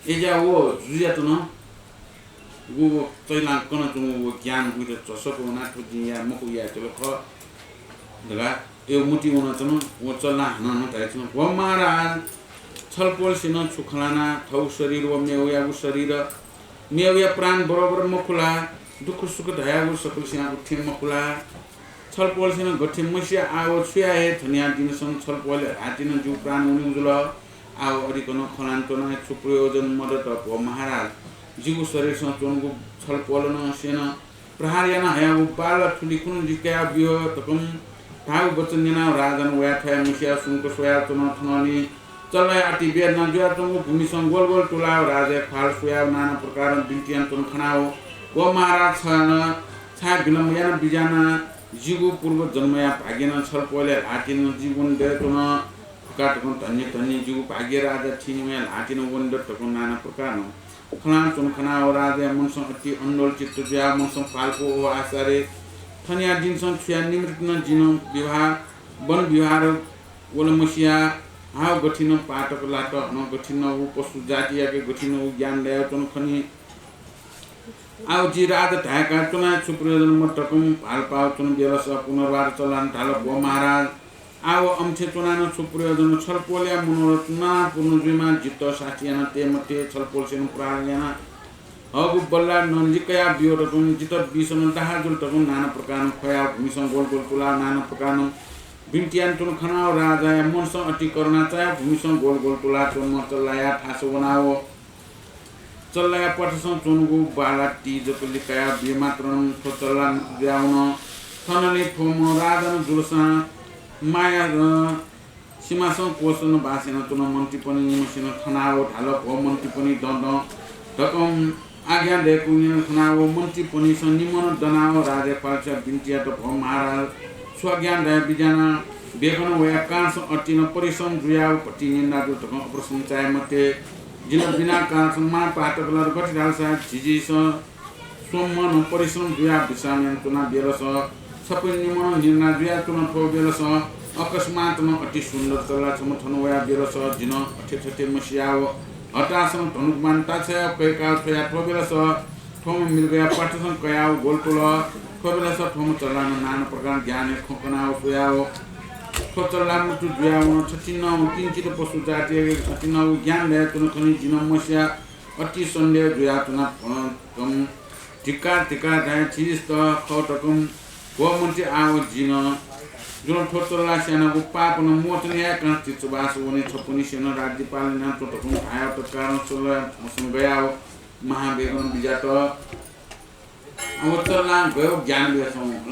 ये जा वो जुया तो ना वो चैला कना तो वो ज्ञान हुई तो सबको ना तो जिया मको या तो ख दगा यो मुटी होना तो ना वो चलना ना ना ताई तो वो महाराज छलपोल से ना सुखलाना थौ शरीर वो मेवया वो शरीर मेवया प्राण बराबर मकुला दुख सुख दया वो सकल से आप उठे मकुला छलपोल से ना गठे मसिया आओ छुया है धनिया दिन सं छलपोल हाती ना जो प्राण उनी उजला आओ अरिकन खलान्तन सुप्रयोजन मदत भो महाराज जीव शरीर चोनको छलपोलन सेन प्रहार याना हयागु बाल ठुली कुन जिका बियो तकम भाग बचन याना राजन वया थया मुसिया सुनको सोया चन थननी चलय अति बेर न जुया चनको भूमि सँग गोल गोल टुला राजा फाल सोया नाना प्रकार बिन्तियान चन खनाओ वो महाराज छन छा बिलम याना बिजाना जीव पूर्व जन्मया भागेन छलपोले हाकिन जीवन देतन काटकोन धन्य धन्य जीव भाग्य राजा थिनिमे हाटिन वन्द तको नाना प्रकार खलान चुन खना हो राजा मनसं अति अन्डोल चित्त ज्या मनसं फालको ओ आसारे थनिया दिनसं छुया निमृतन जिन विवाह वन विहार वलमसिया हाव गठिन पाटक लाट न गठिन उ पशु जातियाके गठिन उ ज्ञान ल्यायो चुन खनि आउ जी राजा ढाका चुना सुप्रयोजन मटकम फाल पाउ चुन बेरस पुनर्वार चलान ढाल गो महाराज आओ अम्छे चुनानो सुप्रयोजन छलपोल्या मनोरत्ना पूर्णजुमा जित्त साठियाना ते मते छलपोल सेन प्राणयाना हगु बल्ला नन्जिकया बियोरकुन जित्त बिसन दाहा जुलटकुन नाना प्रकार खया भूमिसँग गोल गोल तुला नाना प्रकार बिन्तियान तुन खनाओ राजा मनसँग अति करुणा चाय भूमिसँग गोल गोल तुला चुन मचलाया ठासो बनाओ चल्लाया पटसँग चुनगु बाला तीज लिकाया बिमात्रन चल्ला ज्याउन थनले फोम राजन जुलसा माया सीमासँग पोषण बासेन तुन मन्त्री पनि निमसिन खनाओ ढाल भो मन्त्री पनि दण्ड ढकम आज्ञा दिएको खनाओ मन्त्री पनि निमन दनाओ राजा पाल्छ बिन्तिया त भो महाराज स्वज्ञान दया बिजाना बेगन वया काँस अटिन परिश्रम जुयाओ पट्टि निन्दा जो ढकम प्रश्न चाहे मते जिन बिना काँस मा पाटकलर गठिराल सा झिझिस सोमन परिश्रम जुया विश्राम तुना बेरस सबै निमन निर्णय जुया तुन थो बेरस अकस्मातमा अति सुन्दर चला छम थनवया बेरस जिन अठे छटे मसियाओ हटासन धनुकमान ताछया कैका थया थो बेरस थोम मिल गया पाठसन कयाओ गोलटोल थो बेरस थोम चलान नाना प्रकार ज्ञान खोकनाओ सोयाओ थो चला मुतु जुयाओ छटिन किंचित पशु जाति छटिन ज्ञान ले तुन खनि जिन मसिया अति सन्देह जुया तुन कम टिका टिका जाय चिज त खटकम वो मन्त्री आओ जिन जुन ठोचला सेनाको पापन मोचनिया कान्ति चुबास वने छपुनी सेना राज्यपाल न टटकुन आयो त कारण चला मसँग गयाओ महावेगन बिजात अब चला गयो ज्ञान बेसौँ ल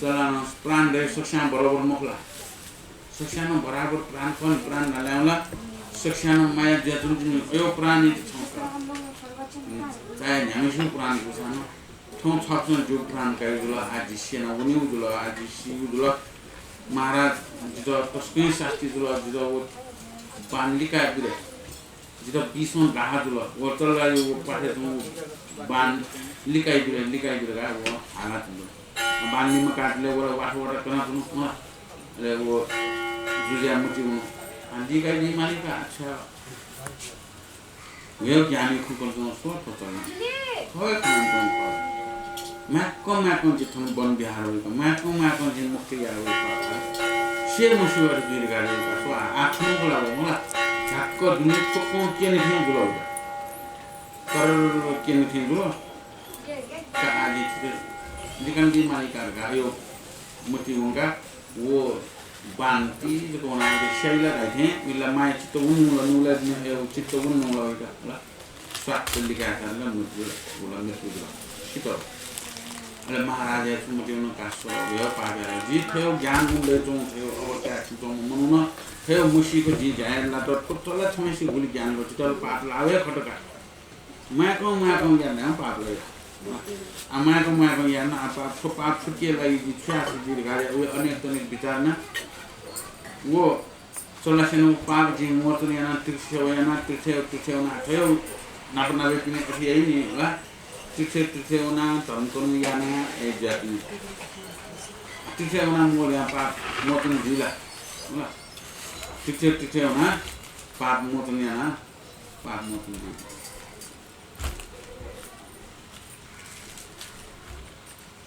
चलान प्राण दे शिक्षा बराबर मखला शिक्षानो बराबर प्राण कोन प्राण नल्याउला शिक्षानो माया जतुन यो प्राण चाहे न्यामिसु प्राण को सानो ठौ छप्न जो प्राण काइजुला आज सेना वनिउ जुला आज सिउ जुला महाराज जितो तस्कै शास्त्री जुला जितो बानलिका बिरे जितो बिसौं गाहा जुला वो चलला यो पाठे तु बान लिकाइ बिरे गा वो हालत बानलिमा काटले वो वाठवटा कना तुनु अरे वो जुजिया मुटी वो लिकाइ नि मालिका अच्छा यो ज्ञानी खुकन सो तो चलना होय काम म्याको जिथन वन बिहार होइको म्याको जि मुक्ति यार होइको से मुसिवर गिर गाडी सो आफ्नो बोला होला झक्क दुनिया को के नि थिए गुलो कर के नि थिए गुलो का आदि थिए दिकन दि मालिका गायो मुक्ति होगा वो बान्ति जो कोना के शैला गाथे विला माय चित्त उनुला चित्त उनुला होला स्वास्थ्य लिखा था ल मुक्ति बोला मुक्ति सितो अरे महाराज सुमतिउन कासो यो पागे जी थियो ज्ञान मुले जो थियो अवता थियो मनुन थियो मुसीको जी जायला त टोटला छमेसी गुली ज्ञान गर्छ तर पाप लावे खटका माको ज्ञान न पाप लावे Amago yana apa fuki lagi dicha di gare we anek bicara na wo solution pa ji moto yana tirse na theo na pini ini lah tirse na tonton yana jati tirse na mo ya pa moto jila lah tirse na pa moto yana pa moto jila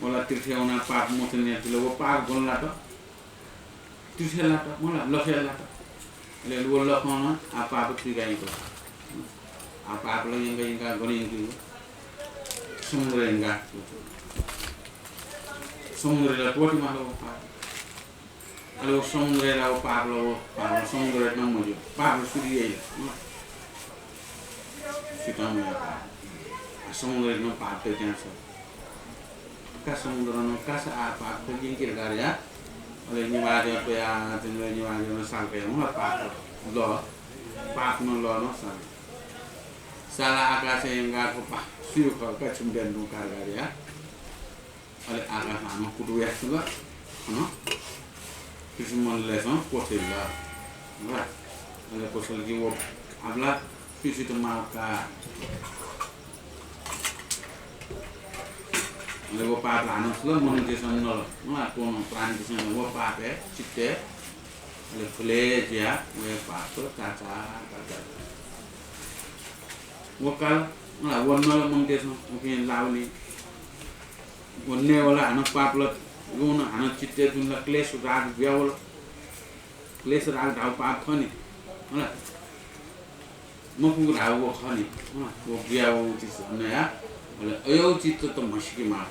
wala tirse ona pa moto ne tilo pa gon la to tirse la to wala lo fe la to le lo lo kono apa apa tiga itu apa lo yang goni itu sumber enggak sumber la to ma lo pa alo sumber la pa sumber na mo jo pa lo suri ye kita mo sumber no pa te jansa kasumudra no kasa apa jingkir karya oleh nyiwari apa ya tinwe nyiwari no sampai mo pa lo pa no lo no sala akase enggak ko pa siu ko ka chumden no karya oleh aga no kudu ya suga no kismon leson posilla va oleh posel ki wo habla fisito maka oleh wo pa plano slo monetization no ma kono plan di sono wo pa pe citte le fle dia we pa to kaca wo kal la wonno monetization mungkin lawli wonne wala ana pa plot guna ana citte dun la clash rag biawol clash rag daw pa khoni wala mo ku raw wo khoni wala wo biawo ti na ya wala ayo citte to mashiki ma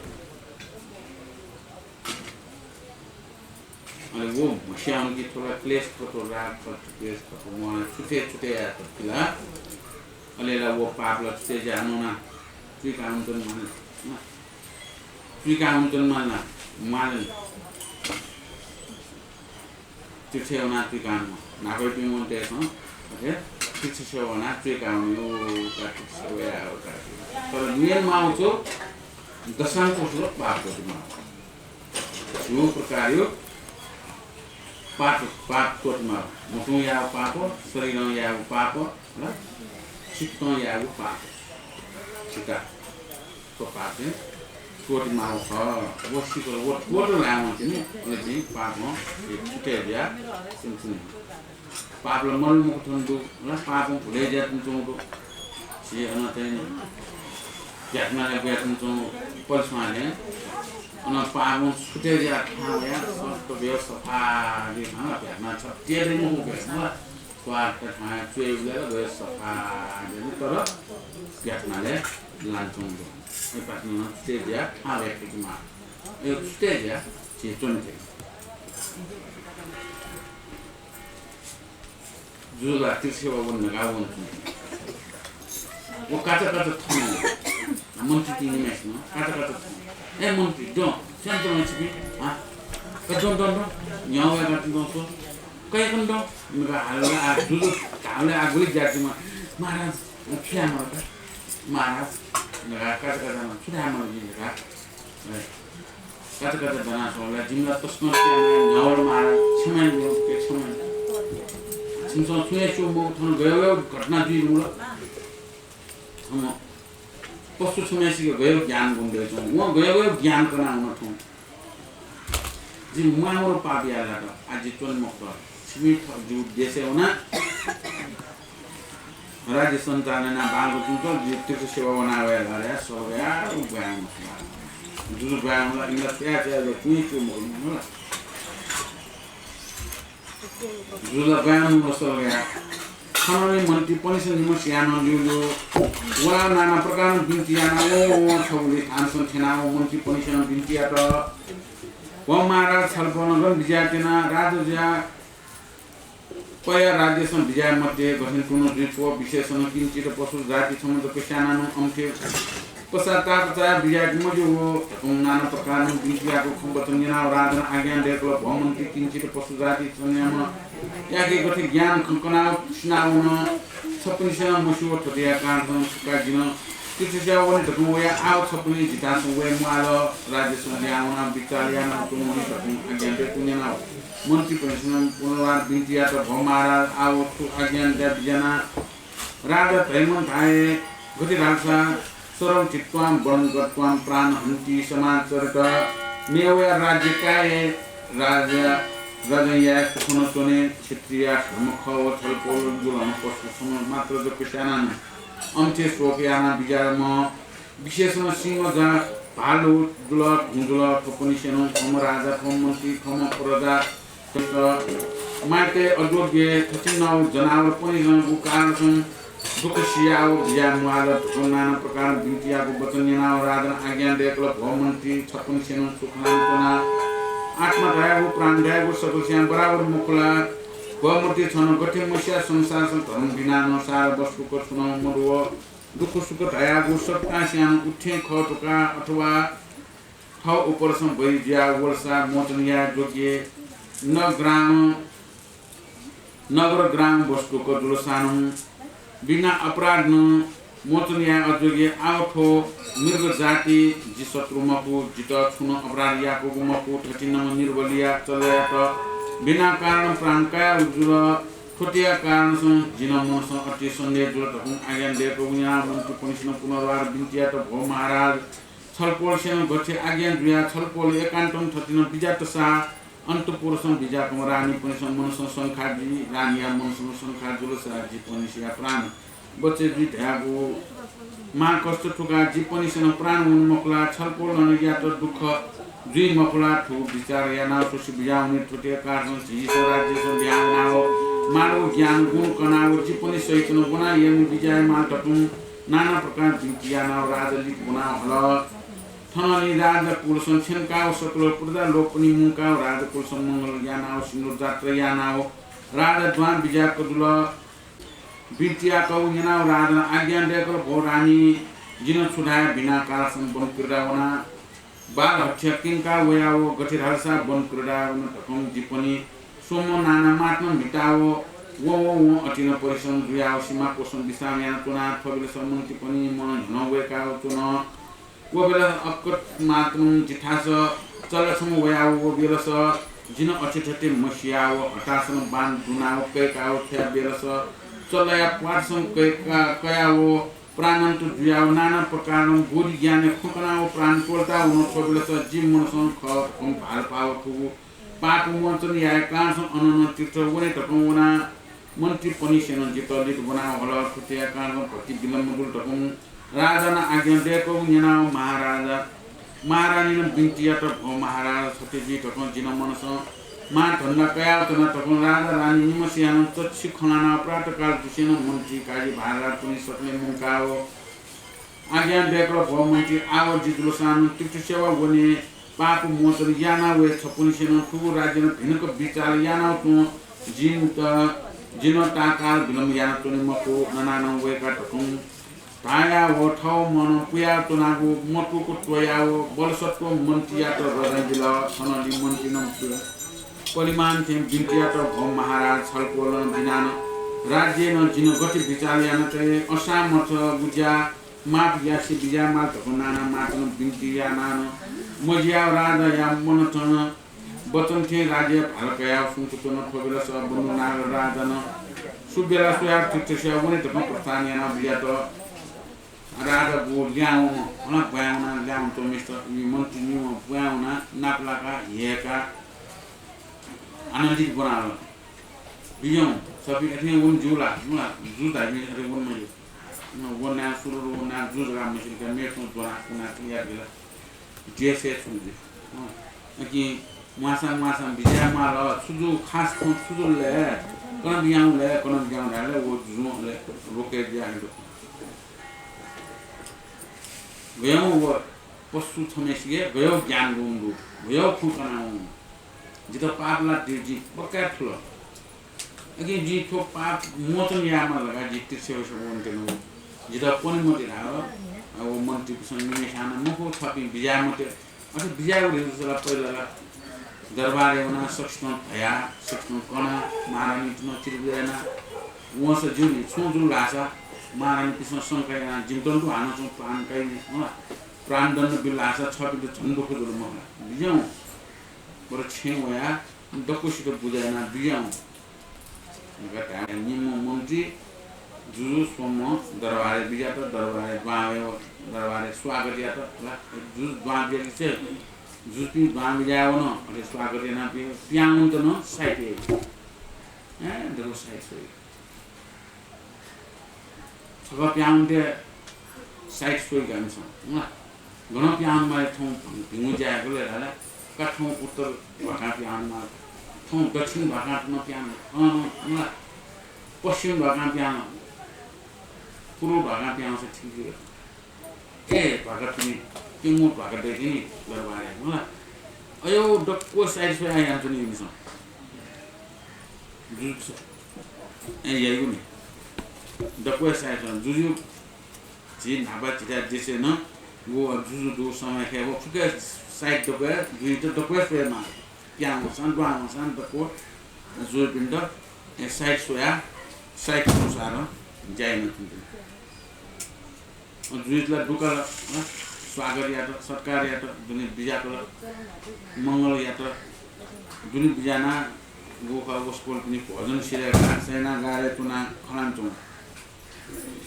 ale wo masham ki thoda clash ko to rag ko clash ko mo chute ya to kila ale la wo pa plot se janu na ti ka un ton man Fika untuk mana? Mana? Cuci orang fika mana? Nak kau pilih montes, no? Okay? Cuci orang fika mana? Kaki sewa, kaki. Kalau niat mau tu, dasar kosong pak tu mau. Semua perkara pak tu mau. Mutung ya pak, seringan ya pak, lah. Cipton ya pak. Cita, tu pak ni. Kuat mau kah, wasi kalau kuat lama sini, oleh pak mo, kita dia, sini. Pak lemah mau tunjuk, lah pak pun boleh jadi tunjuk, si anak ini, jangan lagi tunjuk polis mana, anak pak pun kita dia tahu ya, so biasa di mana ya, macam dia ni mau biasa, kuat terhadap cuy juga biasa, jadi terus jangan lagi lancung tu. Lepas ni stage dia, awak cuma, stage dia, cipton je. Jual artis siapa pun nak awak tu. Wo kata tu, monti ini mes, no? Kata tu, monti, jom, siapa tu monti? Ah, kau jom, nyawa kata tu, kau yang jom, mereka Allah dulu, kalau aku lihat cuma, marah, siapa mereka, marah. Kata-kata sudah mana jadi kan? Kata-kata dana soalnya jumlah terus nanti nyawal marah, cuman belum cuman punya cuma tuh gaya karena di mula, postu cuma sih gaya gian bunda cuma, gaya gian karena mana tuh, jadi mana orang papi ada tuh, aji tuan moktor, sini tuh desa mana? Raja Santana na bangun tu jitu sewa mana awal ya, so ya, ubah dulu ubah mula ingat ya, jadi tu mula, dulu ubah mula so ya, kalau ni monti polisi ni masih anu dulu, wala nana perkara binti anu, sebuli anson cina monti polisi anu binti atau, wamara salpon orang dijatina ratu dia. Paya राज्य सन विजय मध्य गठन कुनो द्वीपो विशेषण किंचित पशु जाति सम्बन्ध पेशानानु अंके पश्चाताप चाहे विजय मजु नाना प्रकार विद्याको खम्बतन yana राधन आज्ञा डेभलप भमन्ति किंचित पशु जाति संयम याके गठि ज्ञान खंकना सुनाउन सपनिसन मसुव ठदिया कान सुका जिन Titisha wani to kuma ya out sapuni jita sun we malo raja sun ya wana bitalia na kuma ni to agente punya na monti pensiun punawar binti atau bomara out to agente bijana raja taimun thai goti rasa sorong citwam bonggotwam pran hanti समाज चरता नेवे राज्य काए राजा राजा या कुनो तोने क्षेत्रीय धर्मख छलपोल जुलन पशु some मात्र जो किसानन अन्त्य सोफियाना बिजारमा विशेषमा सिंह जा भालु दुलत हुजुलत थपनिसेनो खम राजा खम मन्त्री खम प्रजा माटे अयोग्य थचिनौ जनावर पनि जनको कारण छन् दुखसियाओ बिजा मुआलत नाना प्रकार बिन्तियाको वचन नेनाओ राजा आज्ञा देखल भवमन्त्री थपनिसेनो सुखनान्तना आत्मा दयागु प्राण दयागु सदस्या बराबर मुखला गमति छन गठे मस्या संसार धर्म बिना नसार वस्तुको सुन मरुव दुख सुख दयागु सत्ता स्यान उठे खटका अथवा ठ उपरसम भइ ज्या वर्षा मोचनिया जोगे नगर ग्राम वस्तुको दुलसानु बिना अपराध न मोचनिया अजोगे आउथो मृग जाति जि शत्रु मकु जित छुन अपराध याको मकु ठटिन निर्बलिया चलया त बिना कारण प्राण का उजुल खोटिया कारण स जिन मस अति सन्देह जुल तकु आज्ञा दिएको उया मन्त्री पुनिसन पुनर्वार बिन्तिया त भो महाराज छलपोल सेन गथे आज्ञा दुया छलपोल एकान्तम ठटिन बिजात सा अन्तपुरसं बिजाकम रानी पुनिसन मनस संखाजी रानिया मनस संखाजुल साजी पुनिसिया प्राण बच्चे जी ढ्यागो मा कष्ट ठुका जी पुनिसन प्राण उन्मुखला छलपोल नया त दुख दुई मखला ठु विचार याना सुसि बिजाउने ठुटे कारण झिस राज्य सं ध्यान नाओ मानव ज्ञान गुण कनाओ जी पनि सहितन गुना यम विजय मा तटु नाना प्रकार विज्ञान नाओ राजलिक गुना हल थनली राजा कुलसन छेनकाओ सकल प्रजा लोक पनि मुका राजा कुलसन मंगल ज्ञानाओ सिन्दूर जात्रा यानाओ राजा द्वान विजयको दुल बिटिया कौ यनाओ राजा आज्ञा देखल भो रानी जिन छुडाय बिना कारसन बन क्रीडावना बाल हत्या किनका वयाओ गठिर हर्षा बन क्रीडावना तकम जिपनी सोमो नाना मात्म मिटाओ वो अटिन परिश्रम दुयाओ सीमा पोषण विश्राम याना तुना थबिल सम्मति पनि मन नवेकाओ तुना वो बेला अक्कट मात्म जिठास चलसम वयाओ वो बेलस जिन अचिठटे मसियाओ हटासन बान दुनाओ कैकाओ थ्या बेलस चलया पाठसम कयाओ प्राणन्त दुयाओ नाना प्रकार गोरी ज्ञान खुकनाओ प्राण टोलता हुन थबिलस जिम मनसन ख कम भाल पाओ थु पाप मञ्चन या कान्छ अनन तीर्थ वने तकौना मन्त्री पनि सेन जितलित बनाओ हल खुटिया कारण प्रति विलम्ब गुल तकौ राजा न आज्ञा दिएको यनाओ महाराजा महारानी न बिन्तिया त भो महाराज सत्यजी तकौ जिन मनस मा धन्दा कया तना तकौ राजा रानी निमसियान चक्षु खनाना प्रातकाल दुसेन मन्त्री काजी भारत पनि सक्ने मुकाओ आज्ञा दिएको भो मन्त्री आव जितुलसान तीर्थ सेवा वने पाप मोचर याना वे छपुनी सेन ठु राज्य न भिनको विचार याना तु जिन त जिन ताकाल विलम्ब याना तने मको ननाना वे का तकौ ताया वो ठाउँ मन पुया तनागु मटुको टोयाओ बलसत्व मन्त्रिया त रजजिला सनली मन्त्री न परिमाण थिम बिन्तिया त भो महाराज छलपोल दिनान राज्य न जिन गति विचार यान चाहिँ असामर्थ बुझ्या माप यासी बिजा मा त नाना माटन बिन्तिया नान मजिया राजा या मन छन वचन थे राज्य भारकया सुन्तुन थबेल सब बनु नाग राजा न सुबेला सुया तीर्थसेवा पनि त प्रस्थान याना बिया त राजा गो ल्याउ हन भयाउना ल्याउ त मिस्टर मन्त्री नि भयाउना नाप्लाका हेका आनन्दित बनायो बियौ सबै एथने उन जुला जुदा नि रे वन मयो न वना सुरु वना जुगा मिसिल का मेसो जोरा कुना क्लियर दिला जेसे सुजि कि मासा बिजा माल सुजु खास को सुजु ले कन बियाउ ले वो जुनो ले रोके दिया हिन्दो गयो वो पशु छमेसिए गयो ज्ञान गुंगु गयो खुकनाउ जित पापला दिजी बका ठुलो अघि जी ठो पाप मोचन यामा लगा जी तिर्सेव सबन केनु जित पनि मोति राव अब मन्त्री सँग निशाना मुखो छपि बिजा मते अझ बिजा उरेला पहिला दरबार एवना सक्ष्म भया सक्ष्म कना महारानी न चिरबिना वस जुनी छुजुल लासा महारानी कृष्ण शङ्काय जिम्टनको हानु प्राणकाई प्राणदण्ड बिल आशा छ बिल झन्डो खोज्नु म बिजाउँ बरु छेउ या डक्कोसित बुझाएन बिजाउँ निम्न मन्त्री जुजु सोम दरबारे बिजा त दरबारे बाँयो दरबारे स्वागत या त जुज बाँ बिया से जुपी बाँ बिजायो न अरे स्वागत या ना प्याउँ त न साइट देखो साइट सोई सबै प्याउँ साइट सोई गान्छ ल घणो प्याउमा ठाउँ भिङु जाएको हेरेर का ठाउँ उत्तर भाका प्याउमा ठाउँ दक्षिण भाकामा प्याउँ ल पश्चिम भाका प्याउँ पूर्व भाका प्याउँ चाहिँ ठिक ए भाका पनि त्यो भाका देखि नि दरबारे ल अयो डक्को साइड सोई आइहाल्छ नि यिनीसँग जुजु ए यही नि डक्को साइड जुजु जी नाबा चिता देसे न वो जुजु दो समय है वो फुके साइड डक्को जुजु त डक्को सोमा प्याङ सान डक्को जुजु पिण्ड ए साइड सोया साइड अनुसार जाइन थिन्छ जुजुलाई दुका स्वागत या त सत्कार या त जुनि बिजाको मंगल या त जुनि बिजाना गोखा उसको पनि भजन सिरेका सेना गारे तुना खलान्छौँ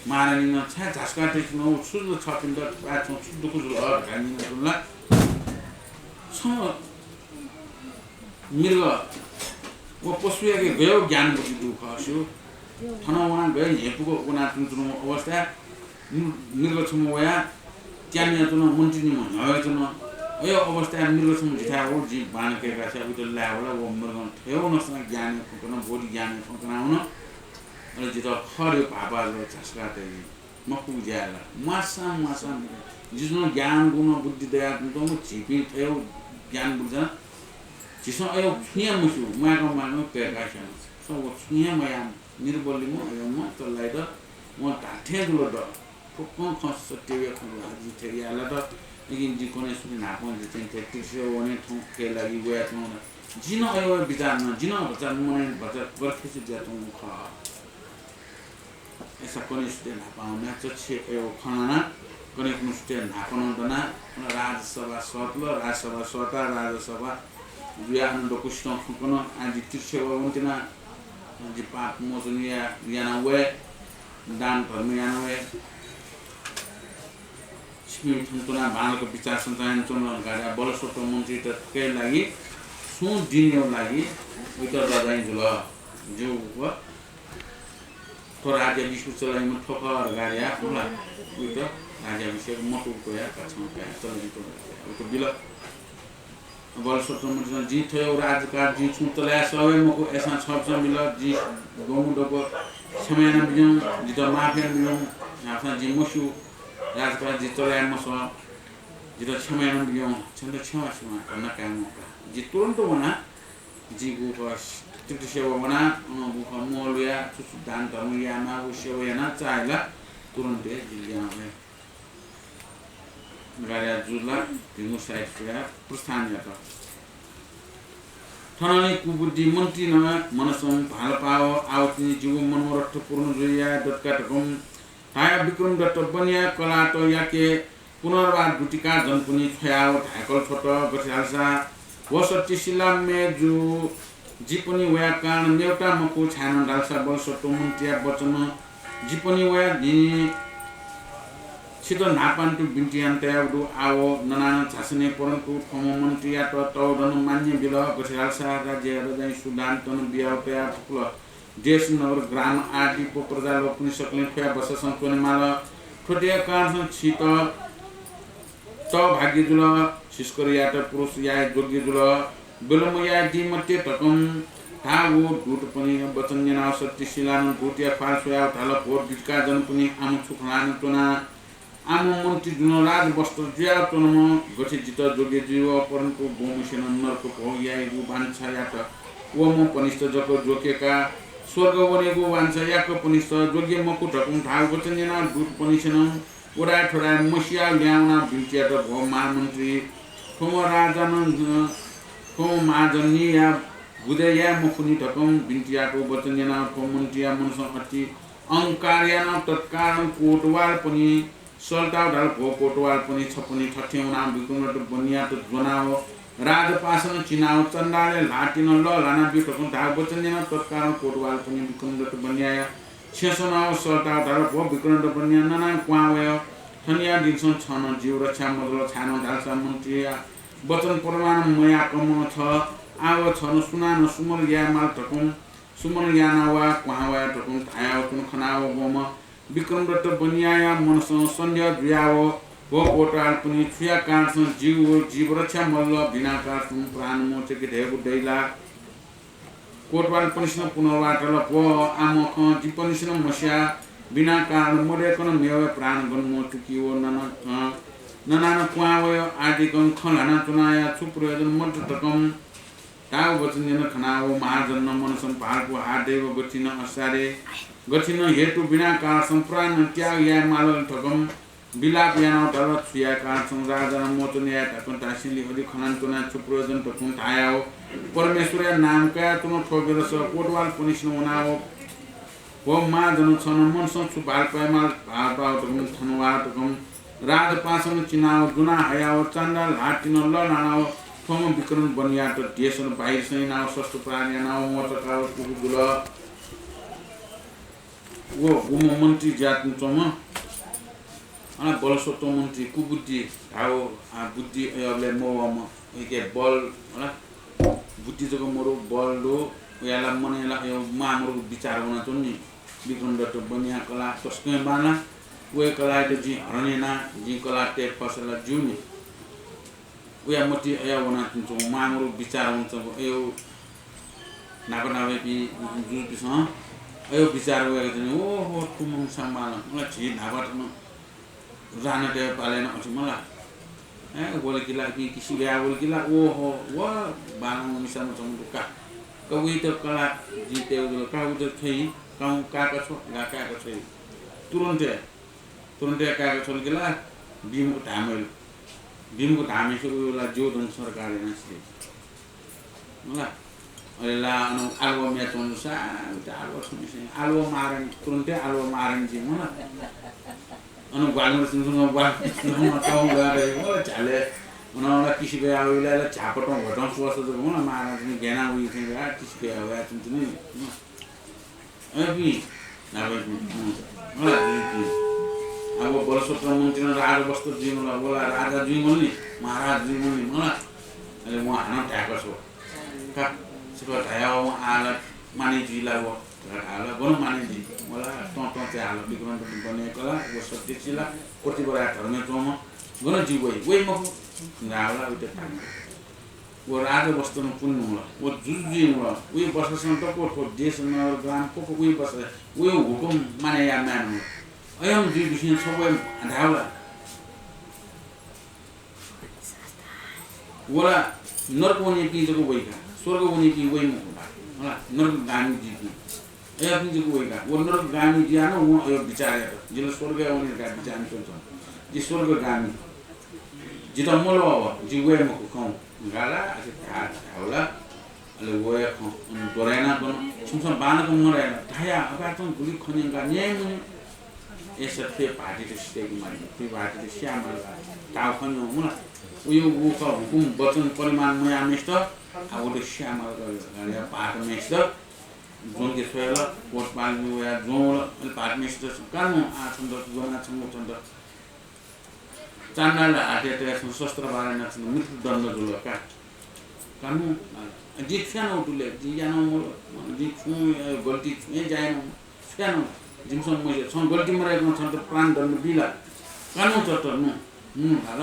महारानी न छा झस्का देख्नु सुझ छ पिण्ड पाछौँ दुखु जुल गानी तुला छ मृग वो पशुयाके गयो ज्ञान बुद्धि दुख अस्यो थनाउना गयो हेपुको उना तुनु अवस्था मृग छम वया त्यान्या तुन मन्त्रिनी भयो तुन यो अवस्था मृग छम जिथा हो जी बाण के का छ उत ला होला वो मृग थेउ नसन ज्ञान फकन बोडी ज्ञान फकन आउन अरे जिता खर्यो पापा जो झस्का ते मकु ज्याला मासा जिसनो ज्ञान गुण बुद्धि दया तुम छिपी थेउ ज्ञान बुझ जिसो अयो छुया मुसु माको माको के का छ सब छुया मया निर्बली म अयो म तलाई त म ताठे दुलो द कोन खस टेवे खन लाजी थेयाला त लेकिन जी कोने सुनि नापन जे चाहिँ त्यतिसे ओने ठौ के लागि गया ठौ जिन अयो विचार न जिन विचार मने बचा बरखिस ज्यातो ख ऐसा कोने सुते नापाउने चछे अयो खनाना कोने कुन सुते नापन दना राजसभा सतल राजसभा सता राजसभा जुयान डकुस्टो खकन आदि तिर्से वन्तिना जी पाप मोजनिया याना वे दान धर्म याना वे तुना भारतको विचार सञ्चालन चुनाव गरे बलसोटो मन्त्री त के लागि सु दिनौ लागि उतर दजाइ जुल जो व तो राज्य विश्व चलाइ म ठोकर गरे होला उत राज्य विषय मटुको या कछौ का चलाइ तो उत बिल बलसोटो मन्त्री जी थयो राजकार जी छु तला सबै मको एसा छप्छ मिल जी गोमुडको समयना बिजौ जी त माफिया बिजौ आफ्ना जी मसु राजकार जी चलाय मसो जी त छमेन बियो छन्द छमा छमा कन काम जी तुरन्त वना जी गो तित सेवा वना गो मोलया सुसु दान धर्म यामा उ सेवा याना चाहेला तुरन्त जी यामे गाया जुला दिनु साइड सेवा प्रस्थान यात थनानी कुबुद्धि मन्त्री न मनसम भाल पाओ आवति जीव मनोरथ पूर्ण जुया दत्काटकम हाय विक्रम दत्त बनिया कला तो याके पुनर्वाद गुटिका जनपुनी छयाव ढाकल छोट गठिहाल्सा वसति सिलाम में जो जीपनी वया कान नेउटा मको छान डाल्सा बलसटो मन्त्रिया वचन जीपनी वया दि छिटो नापान्टु बिन्टियान तयाउडु आओ ननाना छासने परन्तु फम मन्त्रिया त तौदन मान्य बिल गठिहाल्सा राज्य रजाइ सुदान तन बियाउ तया फुल देश नगर ग्राम आदि को प्रजा लोग पनि सक्ने फेया बस संकोने माल ठोटिया कारण छित त भाग्य जुल सिस्करिया त पुरुष या जोग्य जुल बेलम या दि मते तकम थागो दुट पनि वचन जना सत्य शिलान भूटिया फालसोया थाल भोट बिटका जन पनि आम छुखलान तोना आम मन्त्री जुन राज वस्त्र ज्या तोनम गठि जित जोग्य जीव परन्तु भूमिसेन नरको भोग्या गु बान्छा या त वम पनिष्ठ जको जोकेका स्वर्ग बनेको वान्छ याको पनिष्ठ जोग्य मकु ढकुम थाल वचन जना दुट पनिसेन ओडा ठोडा मसिया ल्याउना भिटिया त भो महामन्त्री ठोम राजन ठोम महाजनी या बुदया मखुनी ढकुम भिटियाको वचन जना ठोम मन्त्रिया मनसँग अति अंकार्यान तत्कारण कोटवाल पनि सल्टाउ ढाल भो कोटवाल पनि छपनी ठठ्याउना विकुमट बनिया त जनाव राजपासन चिनाव चन्दाले लाटिन ल लाना बिटको ढाल बचन्दिन तत्कारण कोटवाल पनि विकुमट बनिया छेसनाव सल्टाउ ढाल भो विकुमट बनिया नना क्वावय थनिया दिनसन छन जीव रक्षा मदल छानो ढालसा मन्त्री वचन प्रमाण मया कम छ आव छन सुनान सुमर या माल तकुम सुमन यानावा क्वावा टकुम थाया कुन खनाव गोम विक्रम दत्त बनिया मनस सन्ध्या द्याव हो कोटाल पनि छुया काँड्छ जीव रक्षा मल्ल बिना काँड्छ प्राण मोचेकी ढेगु दैला कोटवाल पनिसन पुनर्वाटल पो आमख जिपनिसन मस्या बिना कारण मरेकन मेवे प्राण गन्मो टुकियो ननान क्वावय आदि गन खलाना चुनाया छुप्रयोजन मन्त्र तकम ताव वचन खनाव महाजन मनसन पालको आदेव गचिन असारे गचिन हेतु बिना कार संप्राण त्याग या मालल ठगम बिलाप यान दल छुया कार राजा मोचन या तकन तासिली हरि खनान तुना छुप्रयोजन तकुन थायाव परमेश्वर नाम का तुन ठोगेर स कोटवाल पुनिसन उनाव हो महाजन छन मनसन छु बाल पैमाल भाव तकुन थनवा तकुम राजपासन चिनाव गुना हयाव चण्डल हाटिन ल नानाव थोम विक्रम बनिया त देशन बाहिर सै नाव सस्तो प्राणी नाव मोटका कुगुल वो गुम मन्त्री जात चम अना बलसत्व मन्त्री कुबुद्धि हाउ बुद्धि अबले मोम एके बल होला बुद्धि जको मोरो बल दो याला मनेला यो मामरो विचार हुन चुन्नी विक्रम दत्त बनिया कला तस्कै माना वे कला त जी हरनेना जी कला ते फसला जुनी उया मति अया वना तुमको मामरो विचार हुन्छ यो नाको नावे पि जुपिस अयो विचार गएको थिएन ओ हो तुम सम्मान मलाई छि नाबाट न जान दे पालेन अछि मलाई बोले किला कि किसी गया बोले किला ओ हो व बाना मिसन चमुका कवि त कला जिते उले का उते थई काउ काका छ काका छ तुरन्ते काका छ किला बिमको धामेल बिमको धामे सुला जोदन सरकारले नसिले होला अरेला अनु आलुवा मेचोन सा आलुवा सुनिसे आलुवा मारन तुरन्ते आलुवा मारन जी मलाई अनु गालुवा सुनसँग बाल ताउ गरे होला चाले उनाला किसिबे आउला झापटो घटन सुवास त होला मारन नि गेना उइ थिए आ किसिबे आउला तुन्ने अबि नाबे होला अब बलसत्र मन्त्री राजा बस्तर जीवनला बोला राजा जीवन नि महाराज जीवन नि मलाई अहिले म हान ट्याको छु का सिको थाया आला माने जिला हो आला गन माने जी मला त चाहिँ आला विक्रम बने कला वो सत्य जिला कोटी बरा धर्म चोम गन जीवै वइ म रावला उते पानी वो राजा बस्तर पुण्य होला वो जुजी होला उइ बससन त को देश नगर ग्राम को उइ बस उइ हुकुम माने या मान अयम जी विषय सबै ढाउला वला नरक वने पिजको वइका स्वर्ग वने पि वइ म होला नरक गामी जी ए अपनी जी वइका वो नरक गामी जी आनो वो यो विचार जिले स्वर्ग वने का विचार हुन्छ जी स्वर्ग गामी जी त मलो अब जी वइ म खौ गाला अझ ढाउला अले वय खौ दोरेना कोन सुमसन बानको मरेन थाया अगातन गुली खनिंगा न्याय यसो फे पार्टी त सिटेको माने फे पार्टी त श्यामल ताउ खन हुन उयो उको हुकुम वचन परिमाण मया मेस्ट आउले श्यामल गरे पार्ट मेस्ट जोन के सोयल कोट पाल्नु या जोल पार्ट मेस्ट कानु आ सुन्दर जोना छमु छन्द चान्नाला आटे त शस्त्र बारे न मृत्यु दण्ड जुलका कानु जित फ्यानो उठुले जियानो जित छु गल्ती छु जाएन फ्यानो जिमसन मैले छ गल्ती मरेको छ त प्राण दण्ड बिला कानु छ त नु हाल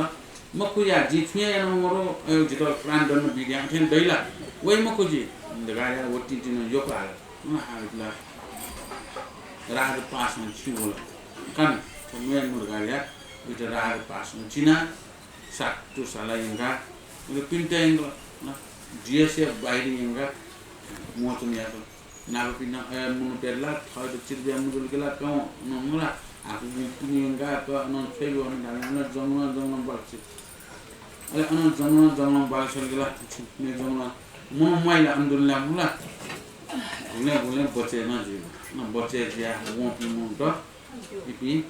म कुया जी छुया न मरो यो जित प्राण दण्ड बिल्या थिन दैला वइ म कुजी गाया वटी दिन यो पाल न हाइला राज पासन छु बोल कान त मेन मुर गाया बित राज पासन चिना सातु सालाइंगा यो पिन्टेंग न जीएसए बाइरिंगा मोचन या नाको पिन मुनु पेरला थय चिरबिया मुजुल केला कौ नमुला आफु पिनिंगा क न छेगो न जंगल बक्छ अले अन जंगल बाल सर केला ने जंगल मुनु माइला अन्दुलला मुला Gune bocce na ji na bocce dia won pi mun to ipi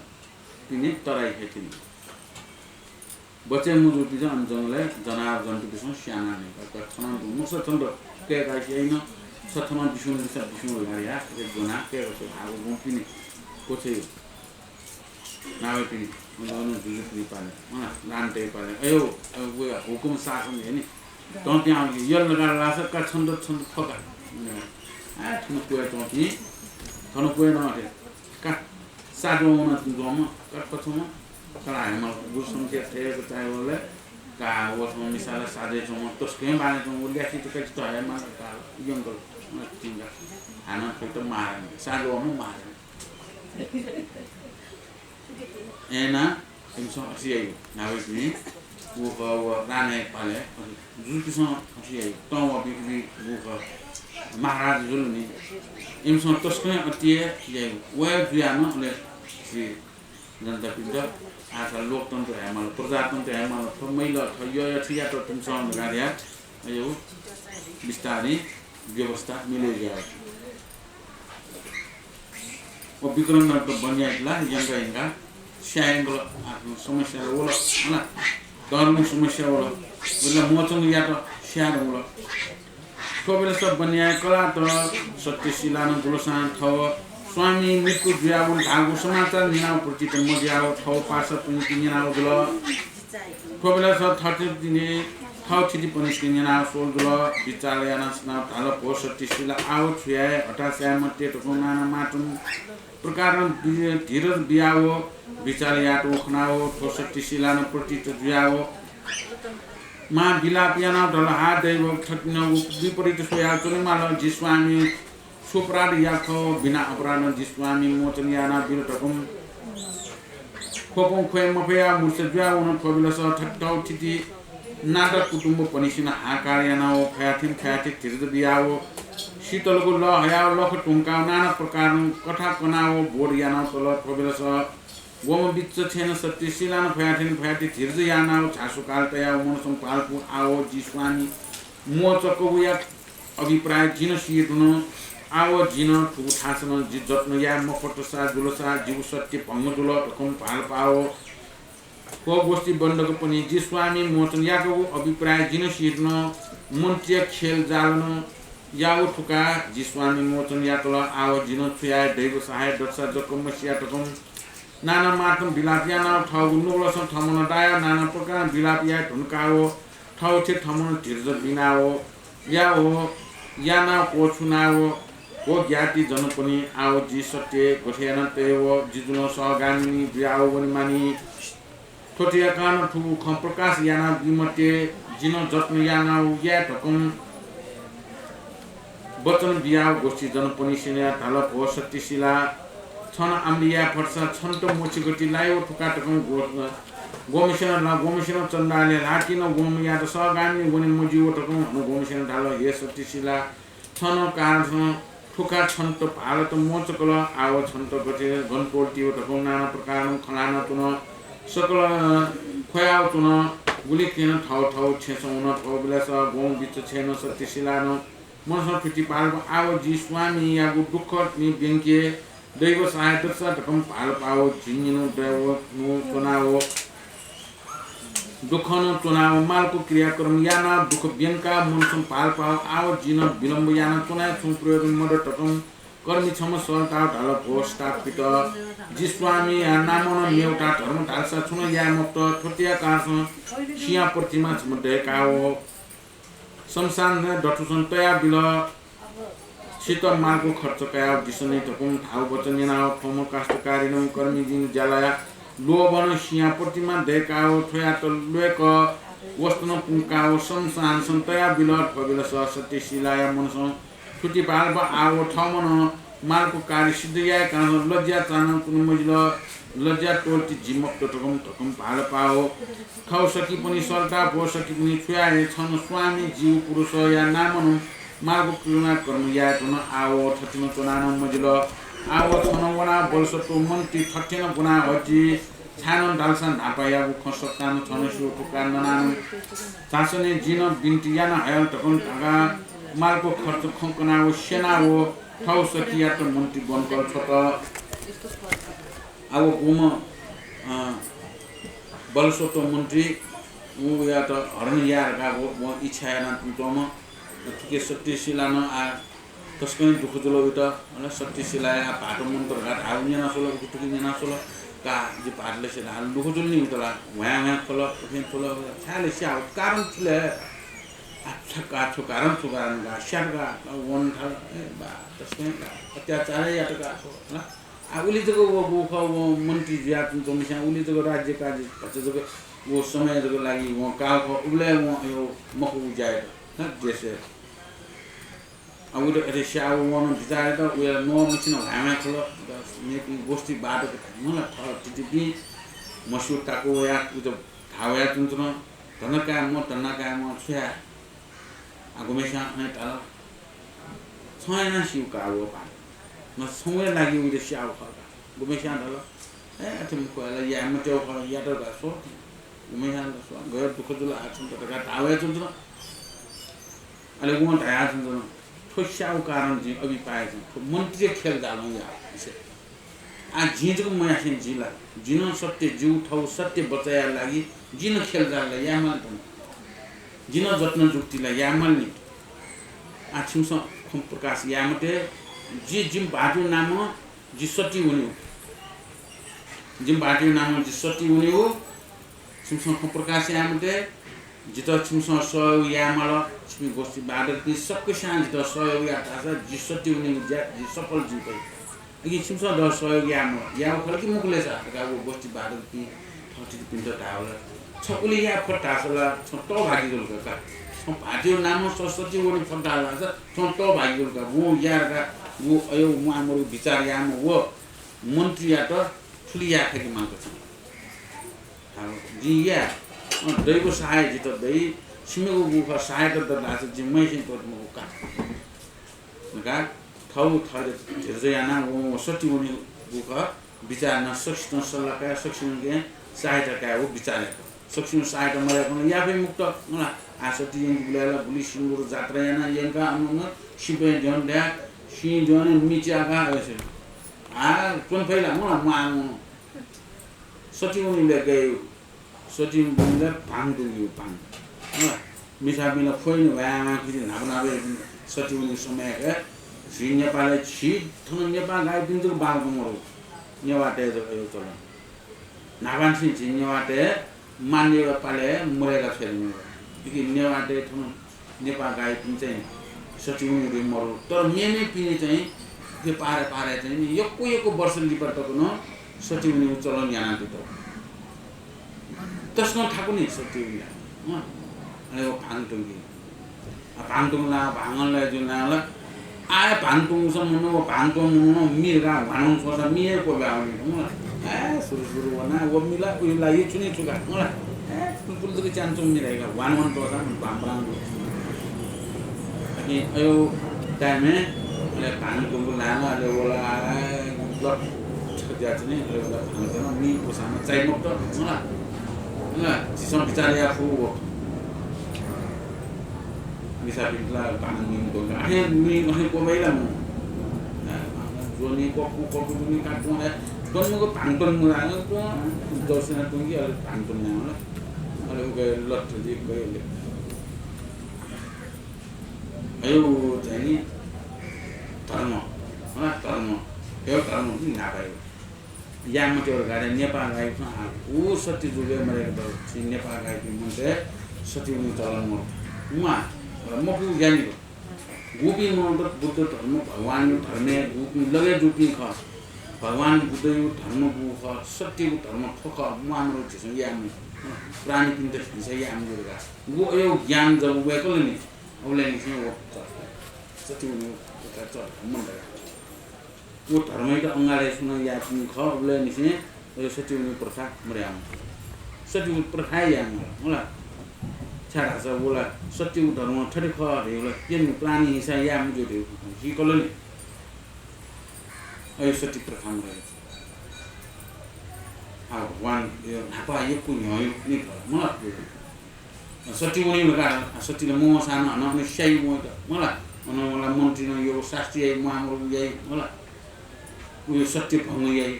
pini tarai hetin bocce mu rupi jan jangle janaar jantu bisun siana ne ka khana du musa chando ke ga ki aina sathama bisun la ya ke guna ke ko ha won pini ko che na we pini no du pini pale na nan te pale ayo we hukum sa sam ne ni don tyang yel na la sa ka chando thoka thunu kuya tonti thunu kuya na de ka sa do na tu do ma ka pathuma kala ma bu som ke the ko tai wala ka wo som misala sa de jo to ske ba ne to ulia ti to ka to ai ma ka yong ko na tinga ana ko to ma sa do ma ma ena emso asiai na we ni bu ko ra ne pale ju ki so asiai to wa bi bu ko महाराज जुलनी इमसन तस्कने अतिए ये way बियानो ले श्री जनता पिंड आशा लोकतंत्र है माल प्रजातंत्र है माल तो महिला तो यो छिया तो तुम सम गारिया यो विस्तारी व्यवस्था मिले जाए वो विक्रम न तो बनिया इला यंगा यंगा शायंगल आफ्नो समस्या होला हैन धर्म समस्या होला बोले मोचन या तो शायद होला कोबेला सब बनिया कला त सत्यशीला न गुलसान थ स्वामी मृत्यु जुयाबुल धागु समाचार निनाउ प्रति त मजियाउ थ पास पनि निनाउ गुल कोबेला सब थर्टी दिने थ छिति पनि निनाउ सोल गुल विचारयाना स्ना थाल पो सत्यशीला आउ छुया हटास्या मते त कोनाना माटुन प्रकार धीरज बियाउ विचारया त खनाउ थ सत्यशीला न प्रति त जुयाउ मा बिलापियाना दल हा दैव ठट्न विपरीत सोया चुने माल जिस्वामी सुपराध याखो बिना अपराध जिस्वामी मोचनियाना बिलटकुम खोपं खोय मफया मुर्सज्वा उन खोबिलस ठट्टाउ थिति नाटक कुटुम्ब पनिसिना हाकार्यानाओ खयाथिम खयाथि तिर्द बियाओ शीतलको ल हयाओ लख टुंकाउ नाना प्रकार कथा कनाओ बोड यानाओ तल खोबिलस गोम बिच्च छेन सत्यशीला न फयाथिन फयाथि तिर्द यानाओ छासु काल तया मनसम पाल्पु आओ जिस्वामी मोचको या अभिप्राय जिन सियतुन आओ जिन ठु ठासन जिजत्न या मफटसा जुलसा जीव सत्य भंगजुल टकम पाल पाओ को गोष्ठी बन्दको पनि जिस्वामी मोचन याको अभिप्राय जिन सियतुन मन्त्य खेल जालन याउ ठुका जिस्वामी मोचन यातल आओ जिन छुया दैव सहाय दत्सा जकम सिया टकम नाना मार्तम बिलापिया ना ठाउ नुगलसन थमन दाया नाना प्रकार बिलापिया ढुनकाओ ठाउ छे थमन तिर्ज बिनाओ या हो या ना को छुनाओ को ज्ञाति जन पनि आओ जी सत्य गोठेन तेव जिजुन सहगामी बियाओ पनि मानी छोटिया कान ठु खम प्रकाश याना बिमते जिन जत्न याना या ढकम वचन बियाओ गोष्ठी जन पनि सिने थाल भो सत्यशीला छन आम्लिया फर्सा छन त मोचिगटी लायो ठुका टकम गोमिसन चन्दाले लाकिन गोमिया त सहगामी वनि मजियो टकम गोमिसन ढाल हे सत्यशीला छन कारण ठुका छन त भारत मोचकल आव छन त गटे घनपोल्टी टकम नाना प्रकार खलाना तुन सकल खोयाउ तुन गुली किन ठाउ ठाउ छेसौन पबिलास गोम बिच छेन सत्यशीला न मनस फिटी पाल आव जी स्वामी यागु दुख नि बेंके दैव सहायता सा टकम पाल पाओ जिन्नु दैव नु चुनाव दुख नु चुनाव मालको क्रियाक्रम याना दुख बेंका मनसम पाल पाओ आओ जिन विलम्ब याना चुनाव छु प्रयोग मद टकम कर्मी छम सरता ढाल पोस्टा पिट जिस्वामी नामन मेउटा धर्म ढालसा छुन या मुक्त ठोटिया कास सिया प्रतिमा छम देकाओ शमशान डटुसन तया बिल शीत मार्गो खर्च कया दिसने टकुम ठाउ वचन यानाओ फम काष्टकारिन कर्मी जिन जलाया लोबन सिया प्रतिमा देकाओ थया त लेक वस्तुन पुकाओ शमशान सन्तया बिल फबिल सत्यशीलाय मनस छुटी पाल आओ ठमन मार्गो कार्य सिद्ध या कान लज्जा चान कुन मजिल लज्जा टोल्टी जिमक टकम टकम पाल पाओ खाउ सकी पनि सरता भो सकी पनि छुयाए छन स्वामी जीव पुरुष या नामन मार्गो क्रिया कर्म या तुन आओ ठटिन चुनान मजिल आओ छन वना बलसतो मन्त्री ठट्टेन गुना हजी छानन डालसन धापाया खसक्तान छन सु टुकान नान चासने जिन बिन्ती याना हयल टकन ढागा मालको खर्च खङ्कनाओ सेनाओ ठाउँ सकिया त मन्त्री बनकर छ त अब गुम बलसोत मन्त्री ऊ या त हर्न यारका वो इच्छा याना तुममा ठिकै सत्य सिलान आ त्यसकै दुःख जुलो त होला सत्य सिलाया भाटो मन्त्र घाट आउने नसोल कुटुकी नसोल का जे पाटले से हाल दुःख जुल नि उतला वहाँ खोल फेन खोल छाले स्या कारण छले अच्छा का छु कारण गा स्यारगा वन था बा त्यसकै अत्याचार याटका होला आ उली जको वो मन्त्री ज्या तुम मिसा उली जको राज्य कार्य पछ जको वो समय जको लागि वो काल को उले वो यो मखु जाय न देशे अब उले अरे स्याउ वन बिचार त उले नो मिसिन हामी खोल नेपी गोष्ठी बाटो मलाई थ टिटिपी मसुर ताको या उतो थावया तुन्तन धनका म छ्या आगोमेसा ने ताल छयना सिउ कावो पा न समय लागि उले स्याउ खका गोमेसा दल ए अथम कोला या म त्यो या त सो गोमेसा सो गयो दुख जुल आछन त का थावया तुन्तन अले गुम थाया तुन्तन ठोस्याउ कारण जी अभि पाएछ मन्त्री खेल जालौ या आ जिजको मया छिन जिला जिन सत्य जिउ ठाउँ सत्य बचाया लागि जिन खेल जाल यामल त जिन जत्न जुक्तिलाई यामल नि आ छिमस खम प्रकाश यामते जी जिम बाटु नाम जी सत्य हुने जिम बाटु नाम जी सत्य हुने हो छिमस खम प्रकाश यामते जित छिमस सहयोग यामल छिमी गोष्ठी बाटो ती सबको शान जित सहयोग या तासा जी सत्य हुने जी सफल जी पै अघि छिमस द सहयोग या खलकी मुखले छ का वो गोष्ठी बाटो ती थटी पिन्ट तावला छकुले या फटासला छ तो भागी गल का छ भाटियो नाम सरस्वती वो फटाला छ छ तो भागी गल का वो यार का वो अयो म हाम्रो विचार या वो मन्त्री या त ठुली या खकी माग छ जी या दैको सहाय जित दै सिमेको गुख सहायता त दास जिम्मै सिन पर्नु का नका ठाउँ धेरैजना वो सटी हुने गुख विचार न सक्छ सल्लाहका सक्छन् के सहायता का हो विचार सक्छन् सहायता मरे पनि या पनि मुक्त न आसटी यङ बुलाला बुली सिंगुर जात्रा याना यङका अनु सिपे जन ड्या सि जन मिचागा एसे आ कोन फैला म आउ सटी हुने गयो सटी बुले भाङ दुयो भाङ न मिसा बिना खोइन भयामा कि नाबनाबे सटी हुने समय के श्री नेपाल छि थन नेपाल गाई दिन्छ बाल मरो नेवाटे यो चल नागान छि नेवाटे मान्य पाले मरेका छैन कि नेवाटे थन नेपाल गाई दिन्छ सचिउनी रे मरो तर मेने पिने चाहिँ के पारे चाहिँ यको वर्ष लिपटको न सचिउनी चलन याना त तस्न ठाकु नि सचिउनी अनि वो भाङटुङला भाङला जुनाला आए भाङटुङ सम्म भाङटुङ मिरगा भाङ सोचा मिर को बाउने ए सुरु वना वो मिला उला ये चुनी चुका होला ए पुल दके चान्चुङ मिरेगा वान तो सा भाङराङ अनि अयो टाइममे ले भाङटुङ लामा ले वला ब्लड छ्या चाहिँ ले वला भाङटुङ मि पोसामा चाहिँ मुक्त होला ल जिसम विचार या फु bisa bila pangin to akhir ni ko mai la mo joni ko ni ka ko na don mo pangton mo na ko dosna to gi al pangton na la ale ko lot ji ko le ayo jani tarmo yo tarmo ni na bai yang mo to ga Nepal गाई उ सत्य जुगे मरे त नेपाल गाई मते सत्य नि चलन म उमा मकु ज्ञानी गोपी मन्त्र बुद्ध धर्म भगवान धर्म गोपी लगे जुपी ख भगवान बुद्ध धर्म गु ख सत्य धर्म ठोक माम्रो छ याम प्राणी पिण्ड छ याम जुगा गो यो ज्ञान जब वेकल नि औले नि छ वो सत्य नि का छ मन वो धर्म त अंगाले सुन या पिन ख औले नि छ यो सत्य नि प्रथा मरे आम सत्य प्रथा याम होला छाडा छ बोला सत्य धर्म ठरी ख हेला केन प्राणी हिसा याम जोडे ही कलनि अयो सत्य प्रथा मरे भगवान यो नापा यो कुन हो नि मलाई सट्टी उनी कारण सट्टीले म सानो हन अनि स्याइ म त मलाई अनि मलाई मन्त्री न यो शास्त्रीय मामलो यही होला उयो सत्य भङ्ग यही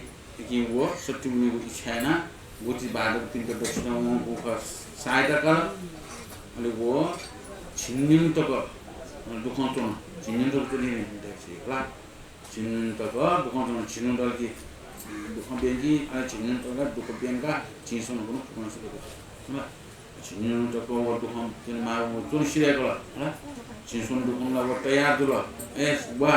कि वो सट्टी उनीको इच्छा हैन गोची बहादुर पिन्ट दक्षिण उनको सहायता कर अनि वो छिन्निन तक दुखाउँछ छिन्निन तक पनि होला छिन्निन तक दुखाउँछ छिन्नु दल कि दुख बेगी अनि छिन्निन तक दुख बेनका चिसोन पनि पुग्न सकेको होला छिन्निन तक वो दुख किन माउ जुन सिरेको होला चिसोन दुखला वो तयार दुल एस वा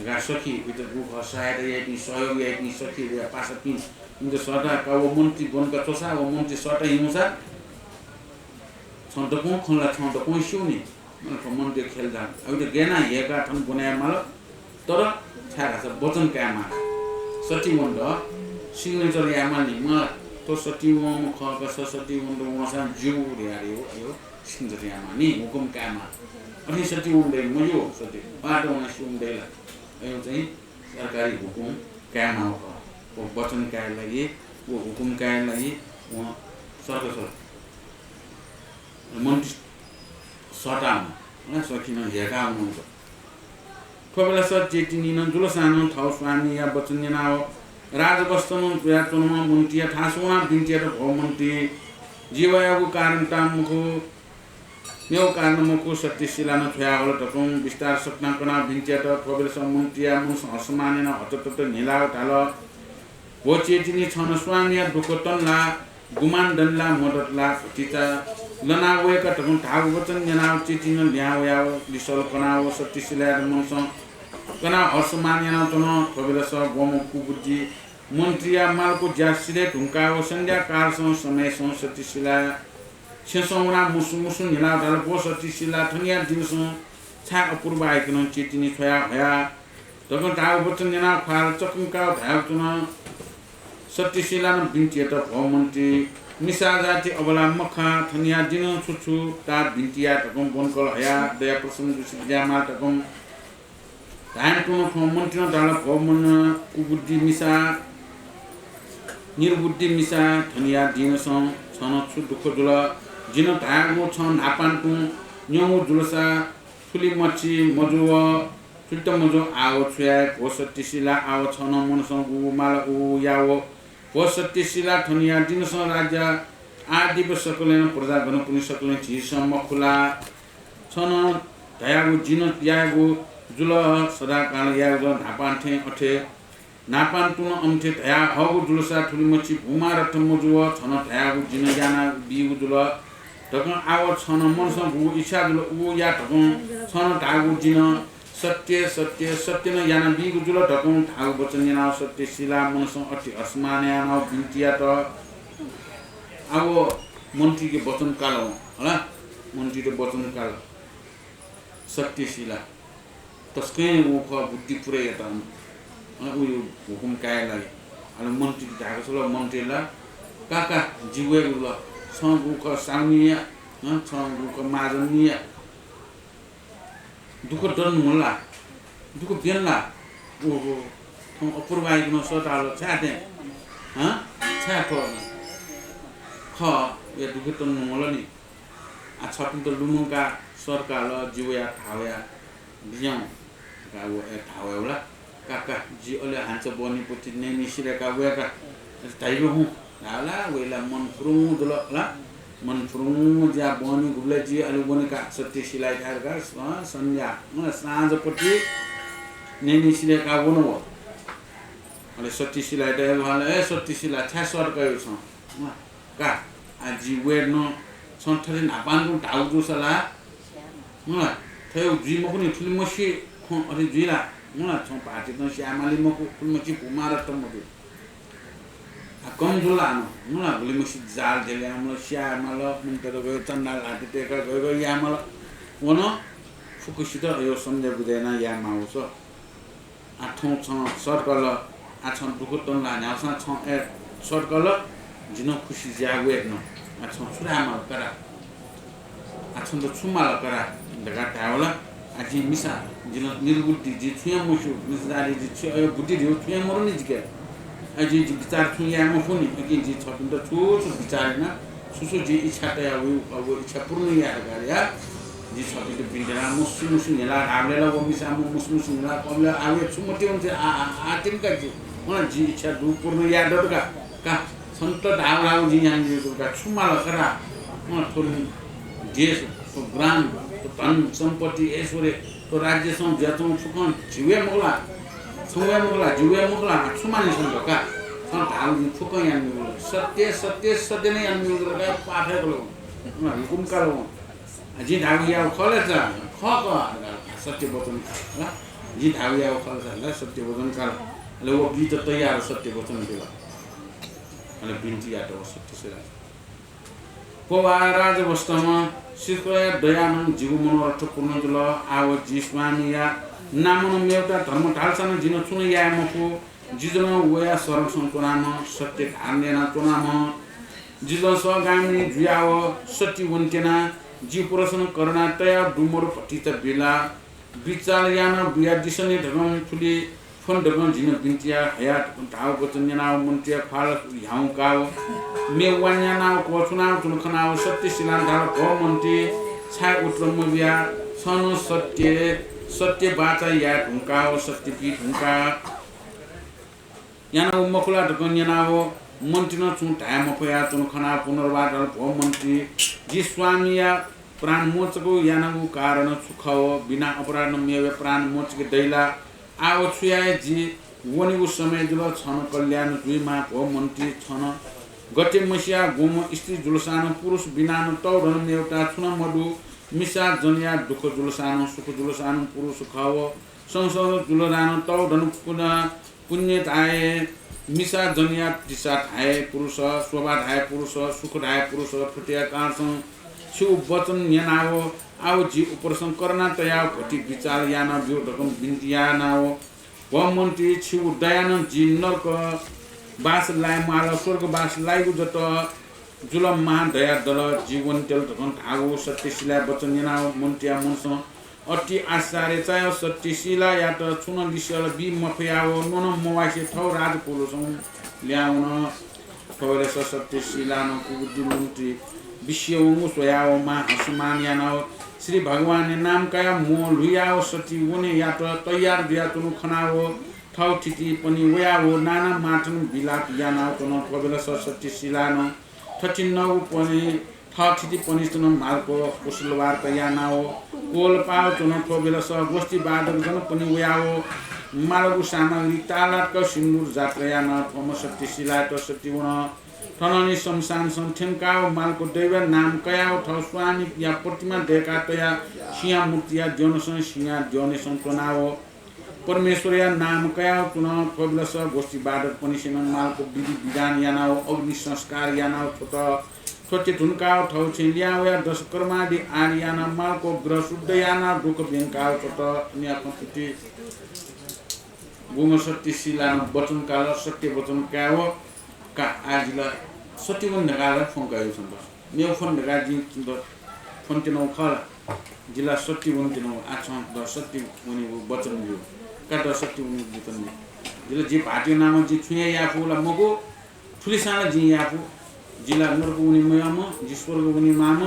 गा सखी बित दुख सहायता यति सहयोग यति सखी या पासा पिन इनके सटा का वो मन्त्री बनका छोसा वो मन्त्री सटा हिमुसा छन्त को खनला छन्त को सिउनी मतलब मन्त्री खेल्दा अब त गेना हेका थन बनाए माल तर छारा छ वचन कामा सटी वन्द सिग्नेचर यामा नि म तो सटी म खका सटी वन्द मसा जिउ र्यारे हो यो सिग्नेचर यामा नि हुकुम कामा अनि सटी वन्द म यो सटी बाटो न सिउँदैला यो चाहिँ सरकारी हुकुम कामा हो वो वचन काय लागि वो हुकुम काय लागि वहाँ सर्कसर मन्त्री सटामा सकिन हेका आउनुहुन्छ कोबेला सर चेटिनिन जुल सानो थाउ स्वामी या वचन जनाओ राजवस्तनु यातुनमा मन्त्रिया थासुना बिन्तिया त भौ मन्त्री जीवयाको कारण तामुको नेउ कारण मको सत्यशिला न थया होला तकम विस्तार सक्ना कना बिन्तिया त कोबेला सर मन्त्रिया मुस हसमानेन हततत निलाउ थाल वो चेटिनी छन स्वामी दुखतनला गुमान दनला मदतला तिता लना वेका तकम थाउ वचन जनाउ चेटिन ल्याउ या लिसल कनाउ सत्यशिला मनस कना हसमान याना तन कोबेला सर गोम कुबुजी मन्त्रिया मालको ज्यासिले ढुंकाओ संध्या कारसँग समयसँग सत्यशिला छेसौना मुसु मुसु निला दल पो सत्यशिला थनिया दिनसँग छा अपूर्व आइकन चेटिनी छोया भया तकन थाउ वचन जना फार चकंका धाउ तुन सत्यशिला न बिन्तिया त भौ मन्त्री निसा जाति अबला मखा थनिया दिन छुछु ता बिन्तिया तकम बनकल हया दया प्रसन्न दुसिया मा तकम धान तुन ख मन्त्री न दाल भौ मन कुबुद्धि मिसा निर्बुद्धि मिसा थनिया दिन सं छन छु दुख जुल जिन धागो छ नापान तु न्यौ जुलसा फुली मची मजुव फुल्ट मजु आव छुया भो सत्यशिला आव छन मनसँग गु माल उ याव भो सत्यशिला थनिया दिन सं राज्य आदि सकलेन प्रजा गण पुनि सकलेन झिसम खुला छन धयागु जिन यागु जुल सदा काल यागु धापान्थे अठे नापान तुन अम्थे धया हगु जुलसा ठुली मची भूमा रथ मजुव छन धयागु जिन जाना बिगु जुल तकन आव छन मनसँग गु इच्छा जुल उ या तकन छन धागु जिन सत्य सत्य सत्य न याना बिगु जुल ढकौं थागु वचन याना सत्य शिला मनसँग अति असमान याना बिन्तिया त अब मन्त्री के वचन काल होला मन्त्री के वचन काल सत्य शिला तस्कै मुख बुद्धि पुरै यता उयो हुकुम काय लागि अनि मन्त्री धागु छ ल मन्त्रीला काका जिवे गुल सगुख साउनिया सगुख माजनिया दुख डन होला दुख बेनला ओहो थम अपूर्व आइकन सतालो छाते छाको ख या दुख डन होला नि आ छपिन त लुनुका सरकार जिवया ठावया दियौ गाउ ए ठावया काका जी ओले हान्छ बनी पति नै निसिरेका वेका ताइलो हु होला वेला मन फुरुङ दुल ला मन फुरुङ ज्या बनी गुब्ले जी अलु बनेका सत्य सिलाइ थारका संज्ञा म साँझपट्टि नै निसिरेका वनो अले सत्य सिलाइ दे भले ए सत्य सिला छा सरकायो छ का आजी वेर्न सन्थले नापानको ढाउ जुसला म थयो जिम पनि फिल्म मसी अरे जिला म छ पार्टी त श्यामली मको फिल्म मसी कुमार त म कम जुला न म भोलि मसी जाल देले म श्यामल मुन्टर गयो चन्दा लाटे टेका गयो यामल वन फुकुसित यो सम्झे बुझेन या माउस आठौं छ सर्कल आछन दुख तन लाने आछ छ ए सर्कल जिन खुशी जागु न आछ सुरामा करा आछन त छुमाल करा दगा थावला आजि मिसा जिन निर्बुद्धि जि छुया मुसु मिसदारी जि छुया बुद्धि दिउ छुया मरु नि जिके अजि जि विचार छुया म फोनि कि जि छ त छु छु विचार न सुसु जी इच्छा तया अब इच्छा पूर्ण यार गरे जी सबै त बिन्डेला मुसु नेला ढाबलेला वो मिसा मुसु नेला कमले आवे छुमति हुन्छ आ तिनका जी मलाई जी इच्छा दु पूर्ण यार डका का संत ढाबला जी यहाँ जी दुर्गा छुमाला करा मलाई थोरै देश तो ग्राम तो धन सम्पत्ति ऐश्वर्य तो राज्य सं जतों सुखन जीवे मोला जुवे मोला छुमानी संका सन ढाल फुक यहाँ सत्य नै यहाँ मिल्दो पाठै गलो हुकुम कालो जी ढाबिया खलेछ खक सत्य वचन जी ढाबिया खलेछ सत्य वचन काल ले वो गीत तैयार सत्य वचन दिला अनि बिन्ती आटो सत्य सेरा कोवा राजवस्तमा शिखया दयानन्द जीव मनोरथ पूर्ण जुल आव जी स्वामी या नामन मेउटा धर्म ढाल्छन जिन चुन या मफु जिजन वया शरण संतनाम सत्य धान्यना चुनाम जिजन सगामिनी जुयाव सत्य वन्तेना जी पुरसन करुणा तया डुमर पटित बेला विचार यान बिया दिसने धर्म फुली फोन धर्म जिन बिन्तिया हयात ढाउ वचन नाव मन्त्रिया फाल ह्याउ काव मेवान्या नाव कोचुनाव चुन खनाव सत्य शिला ढाल को मन्त्री छाय उत्रम बिया सन सत्य बाचा या ढुङ्काव सत्य पीठ ढुङ्का याना मखुला ढकन यानाव मन्त्री न चुन ढाय मफया चुन खनाव पुनर्वाद भो मन्त्री जी स्वामीया प्राण मोचको यानागु कारण सुखाव बिना अपराध मेवे प्राण मोचके दैला आव छुयाए जी वनिगु समय जुल छन कल्याण दुईमा भो मन्त्री छन गते मसिया गोम स्त्री जुलसान पुरुष बिनान तौरन एउटा छुन मडु मिसा जनिया दुख जुलसान सुख जुलसान पुरुष खाव संसार जुलदान तौरन पुण्य थाए मिसा जनिया दिशा थाए पुरुष शोभा थाए पुरुष सुख थाए पुरुष फुटिया काँडसँग शिव वचन यानाव आव जी उपरसन करना तया भटी विचार याना बिउ ढकम बिन्ती यानाव व मन्त्री शिव दयानन्द जी नर्क बास लाय माल स्वर्ग बास लाइगु जत जुलम महा दया दल जीवन तेल ढकन ढागो सत्य शिला वचन यानाव मन्त्रिया मनस अति आचार्य चाय सत्य शिला या त छुन लिसल बि मफयाव नन मवासे थौ राज पोलोसं ल्याउन थोरे सत्य शिला न कुबुद्धि मन्त्री विश्वंगु सोयाव मा हसमान यानाव श्री भगवान नाम काया मो लुयाव सती वने या त तयार दिया तुनु खनाव थौ ठिटी पनि वयाव नाना माठन बिलाप यानाव तन पबेला सत्य शिलान ठटिनौ पनि थ ठिटी पनि तुनु मालको कुशलवार त यानाव कोल पाव तुनु पबेला स गोष्ठी बादक जन पनि वयाव मालगु सामग्री तालाटको सिन्दुर जात्रा याना थम सत्य शिला त सती वन ठननी शमशान संठेनकाव मालको दैव नाम कयाव ठ स्वामी या प्रतिमा देखा तया सिंह मूर्तिया जौनसन सिंह जौनेसन तनाव परमेश्वरया नाम कयाव तुन पबलस गोष्ठी बादक पनि सेन मालको विधि विधान यानाव अग्नि संस्कार यानाव छोट छोटे ढुन्काव ठौ छिल्याव या दश कर्मादि आदि याना मालको ग्रह शुद्ध याना दुख बेंकाव छोट न्या कति गुम सत्य शिला वचन काल सत्य वचन काव का आजिला सत्य वन ढगाला फोन गयो छन् मेरो फोन ढगा जी फोन तिनो खला जिल्ला सत्य वन तिनो आछन द सत्य वनि वचन दियो का द सत्य वन वचन जिल्ला जी भाटी नाम जी छुया याफुला मगो ठुलिसाना जी याफु जिल्ला नरको वनि मयम जी स्वर्ग वनि माम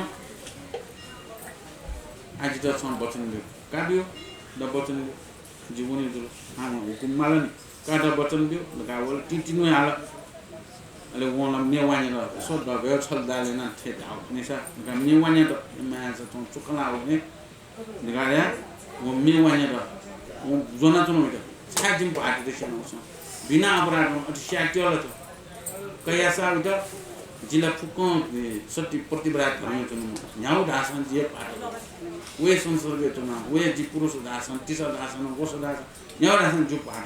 आजि त छन वचन दियो का दियो द वचन जीवनी दियो हाम हुकुम मालन का द वचन दियो लगावल टिटिनु हाल ale wona mewanya do so do be chal dale na the da ni sa ga mewanya do ma sa ton chukala o ne ni ga ya wo mewanya do wo zona to no do sa jim pa ati de shano so bina apara no ati shakti ola to kaya sa do jila phukon sati pratibrat bhayo to no nyau dasan je pa we sansarge to na we ji purush dasan tisa dasan wo so dasan nyau dasan ju pa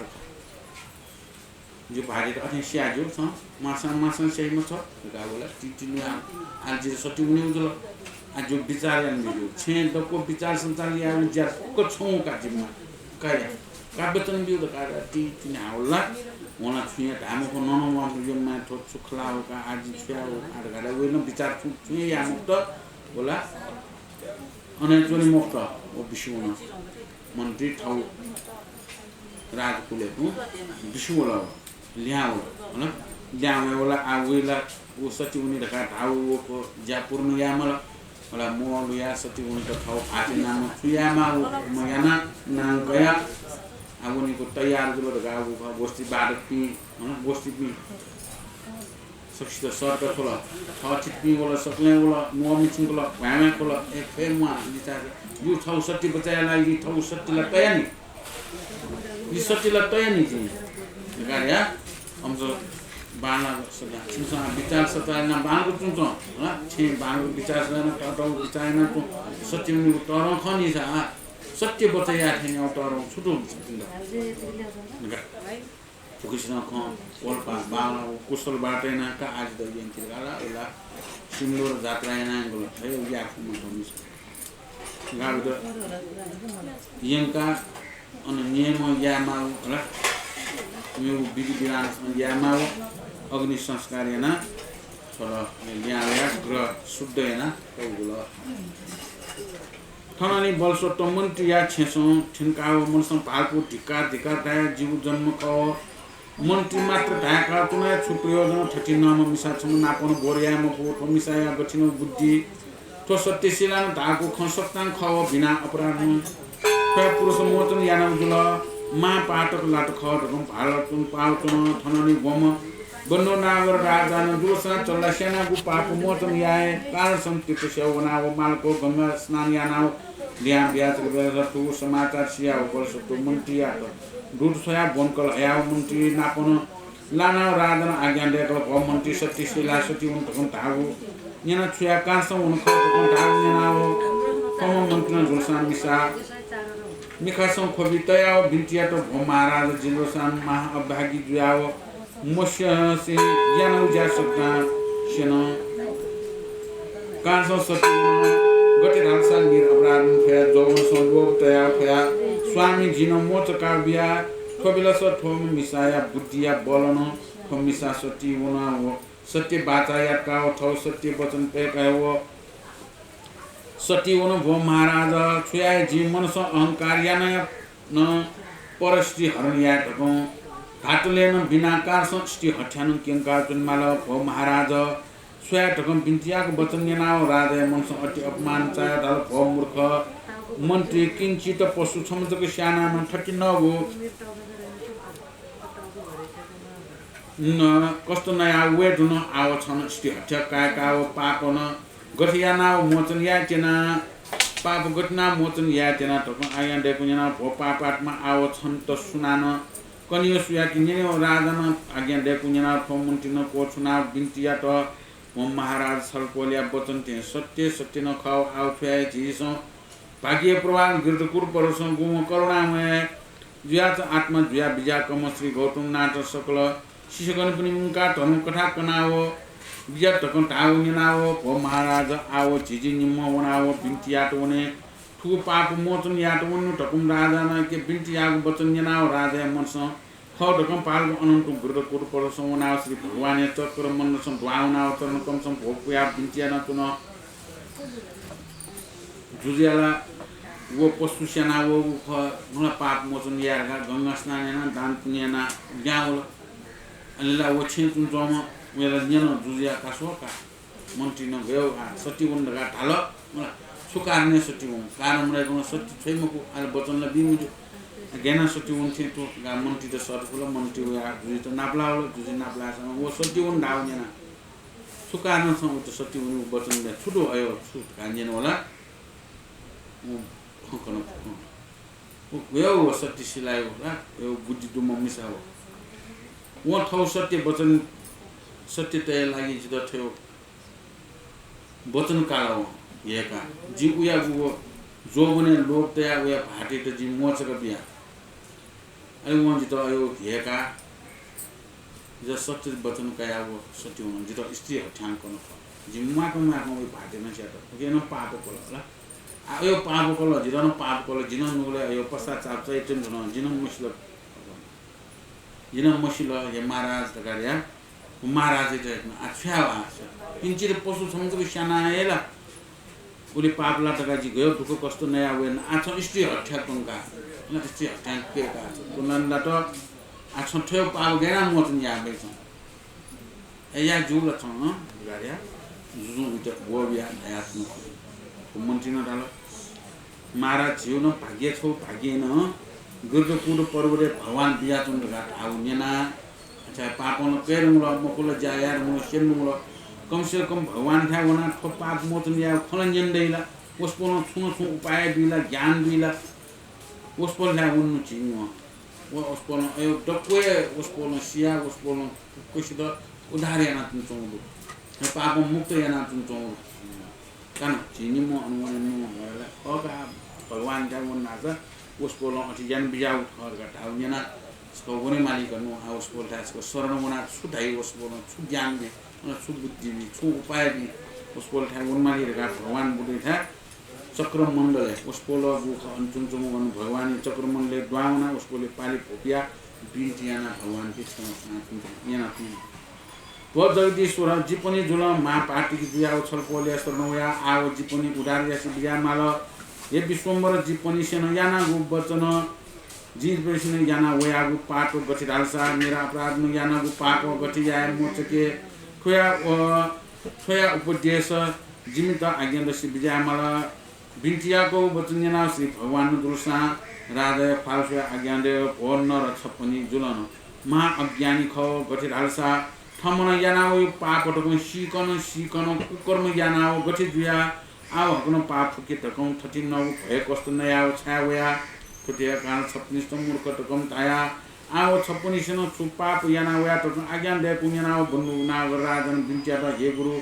जो भारी त अथे स्याजो छ मासा सही म छ गावला टिटिनु आलजी सटी उनी उजल आज विचार अनि छे दको विचार संचाल या उज्या को छौ का जिम्मा काया काबतन बिउ द का टिटिन हाउला वना छुया धामको ननो म यो मा थो सुखलाउ का आज छ्याउ आड गाडा वेन विचार छु या मुक्त होला अनि जोनी मुक्त ओ विश्वन मन्त्री ठाउ राजकुलेको विश्वला ल्याउ हैन ल्यामे वाला आवेला वो सती उनी ढका ढाउ को जापुर्नु यामला वाला मोलु या सती उनी त ठाउ आते नाम छुयामा मयाना नाम गया आउनी को तयार जुल ढका वो गोष्ठी बाड पि गोष्ठी पि सक्सित सर्ट खोला थाचित पि वाला सक्ले वाला मोमी छिंगला वामे खोला एक फेमा विचार यो ठाउ सती बचायला यो ठाउ सतीला तयानी यो सतीला तयानी चाहिँ गाया हमजो बाना सदा छिंसा विचार सताना बांगु चुन्छ ह छि बांगु विचार सताना टटौ विचारना को सत्य नि तर खनि छ सत्य बचाया थिन तर छुटु हुन्छ कृष्ण को ओल्पा बाना कुशल बाटेना का आज द यन्ति गाला एला सिन्दूर जात्रायना गलो है या खुम हुन्छ गाडो द यंका अन नियम यामा होला यो विधि विधान यामा अग्नि संस्कार याना छोरा ल्याया ग्रह शुद्ध याना कौगुला थनानी बलसो टमन्टी या छेसो छिनकाओ मनसं पाल्को ढिका ढिका दाय जीव जन्म क मन्टी मात्र ढाका कुनै छुप्रयोजन ठठी नाम मिसा छम नापन बोरिया मको मिसाया गठिनो बुद्धि तो सत्यशीला ढाको खसक्तान खव बिना अपराध पुरुष मोचन याना जुला मा पाटक लाट खडम भारतुन पाउचन थननी गम बन्नो नागर राजान दुसा चल्ला सेना गु पाप मोचन याए कार संतित सेवना व मालको गंगा स्नान याना ल्या ब्याज रतु समाचार सिया उपर सतो मन्टिया दुध सोया बनकल या मन्टी नापन लाना राजन आज्ञा देकल भ मन्टी सत्य शिला सती उन तकन धागु नेना छुया कासम उन खतकन धागु नेना कम मन्त्री जुलसान मिसा निखासं खोबितया बिन्टिया तो भ महाराज जिलोसान महा अभागी जुयाव मस्य से ज्ञान उजा सकता सेन कासो सती गटे रासा निर अपराध फया जौन संभोग तया फया स्वामी जिन मोच काव्या खोबिलस थोम मिसाया बुद्धिया बलन थोम मिसा सती उना हो सत्य बाचाया का थौ सत्य वचन पे कहव सती उन भो महाराज छुयाय जी मनस अहंकार याना न परस्ति हरणया तको धातुले न बिनाकार संस्ति हठ्यान किंकार जन्माल भो महाराज छुया तको बिन्तियाको वचन नेनाव राजा मनस अति अपमान चाय दल भो मूर्ख मन्त्री किंचित पशु समजको स्याना न ठट्टी नगो न कस्तो नया वेट न आव छन स्ति हठ्या काका पापन गठियाना मोचन याचना पाप गठना मोचन याचना तको आया डेकुना भो पापात्मा आव छन त सुनान कनियो सुया किने राजन आज्ञा डेकुना फो मन्टिन को चुनाव बिन्तिया त महाराज सरकोलिया वचन थे सत्य सत्य न खाओ आउ फया जीसो भाग्य प्रवाह गिरदकुर परसं गुम करुणामय जुयाच आत्मा जुया बिजा कम श्री गौतम नाट सकल शिशुगण पनि मुका धर्म कथा कनाओ बिजा तकन ताउ निनाओ भो महाराज आओ झिझि निम्म वनाओ बिन्तिया त वने ठु पाप मोचन यात वनु टकुम राजा न के बिन्तिया वचन निनाओ राजा मनस ख ढकम पाल अनन्त गिरदकुर परसं वनाओ श्री भगवान चक्र मन सं द्वाउनाओ चरण कम सं भोपुया बिन्तिया न तुन जुजियाला वो पशु सेना वो मला पाप मोचन यारगा गंगा स्नानेना दान पुण्यना ग्यावल अल्ला वो छिन जम वेला न्यन जुजिया कासोका मन्त्री न गयो सती वन्दगा ढाल मला सुकारने सती वो कारण रहेको सती छैमको अल वचनला बिमुजु ज्ञान सती वन थिए तो गा मन्त्री त सरफुल मन्त्री या जुजि त नाप्लावल जुजि नाप्लासँग वो सती वन डाउनेना सुकारन सँग त सती वन वचन छुटो आयो छुट गान्जेन होला यो सत्य सिलायो होला यो बुद्धि दुम मिसाओ वो थौ सत्य वचन सत्य तय लागि जित थियो वचन कालाओ येका जी उया गु जो बने लोभ तया उया भाटे त जी मोचक बिया अनि वो जित यो येका ज सत्य वचन काया वो सत्य हुन जित स्त्री हठ्यान कोन जी माको माको भाटे न स्याट के न पाप होला यो पाप कल जिरन पाप कल जिन नुले यो पश्चाताप चाहिँ टेन जन जिन मसिल ये महाराज तगारिया महाराज चाहिँ आछ्या आछ किंचित पशु समजको स्याना एला उले पापला तगाजी गयो दुख कस्तो नया वेन आछ स्त्री हठ्या टंका न स्त्री हठ्या के का कुनन्दा त आछ ठ्यो पाप गेना मोचन या बेछ ya jula chong garia जुजु उता बोबिया आत्म मन्त्री न डाल महाराज जिउ न भाग्य छौ भाग्य न गुरु पुरो पर्वरे भगवान बिया तुन घाट आउ नेना अच्छा पापन पेरमुल मकुल जायार मु सेनुल कम से कम भगवान था वना ठो पाप मोतन या खलंजन दैला उसपोन छुन छु उपाय दिला ज्ञान दिला उसपोन ला उन्नु चिनु वो उसपोन अयो डक्वे उसपोन सिया उसपोन कुछ उधार याना तुम चोंगु पाप मुक्त याना तुम चोंगु kan jini mo anu wala oka भगवान का वो नाचा उस पोलो अतिजन बिजाउ थर का टाउ जना इसको गुने मालिक नु हाउस पोल था इसको शरण मना सुधाई उस पोलो सु ज्ञान में और सु बुद्धि में सु उपाय में उस पोल था गुण मालिक का भगवान बुद्धि था चक्र मंडल है उस पोलो बुख अंचुन चुम भगवान चक्र मंडल द्वावना उस पोले पाली पोपिया बिन्तियाना भगवान के समस्त याना वो जगदीश्वर जिपनी जुल मा पार्टी की बिया छल पोले सर्नोया आओ जिपनी उडार यासी बिया माल ये विश्वम्बर जिपनी सेन याना गु वचन जीव बेसिन याना वया गु पाटो गति डालसा मेरा अपराध न याना गु पापो गति जाय मोचके खोया उपदेश जिमित आज्ञा दसी बिया माल बिन्तिया को वचन याना श्री भगवान दुलसा राजा फालसो आज्ञा दे भोन र छपनी जुलन मा अज्ञानी ख गति डालसा थमन यानाओ पापटको सिकन कुकर्म यानाओ गठि जुया आउ हकन पाप फुके तकौ 39 भय कस्तो नयाओ छावया फुटिया कान 26 मूर्ख तकम ताया आउ 26 सन छु पाप यानावया तकौ आज्ञान दे कुन्यानाओ बन्नु नाग राजन बिन्तिया त हे गुरु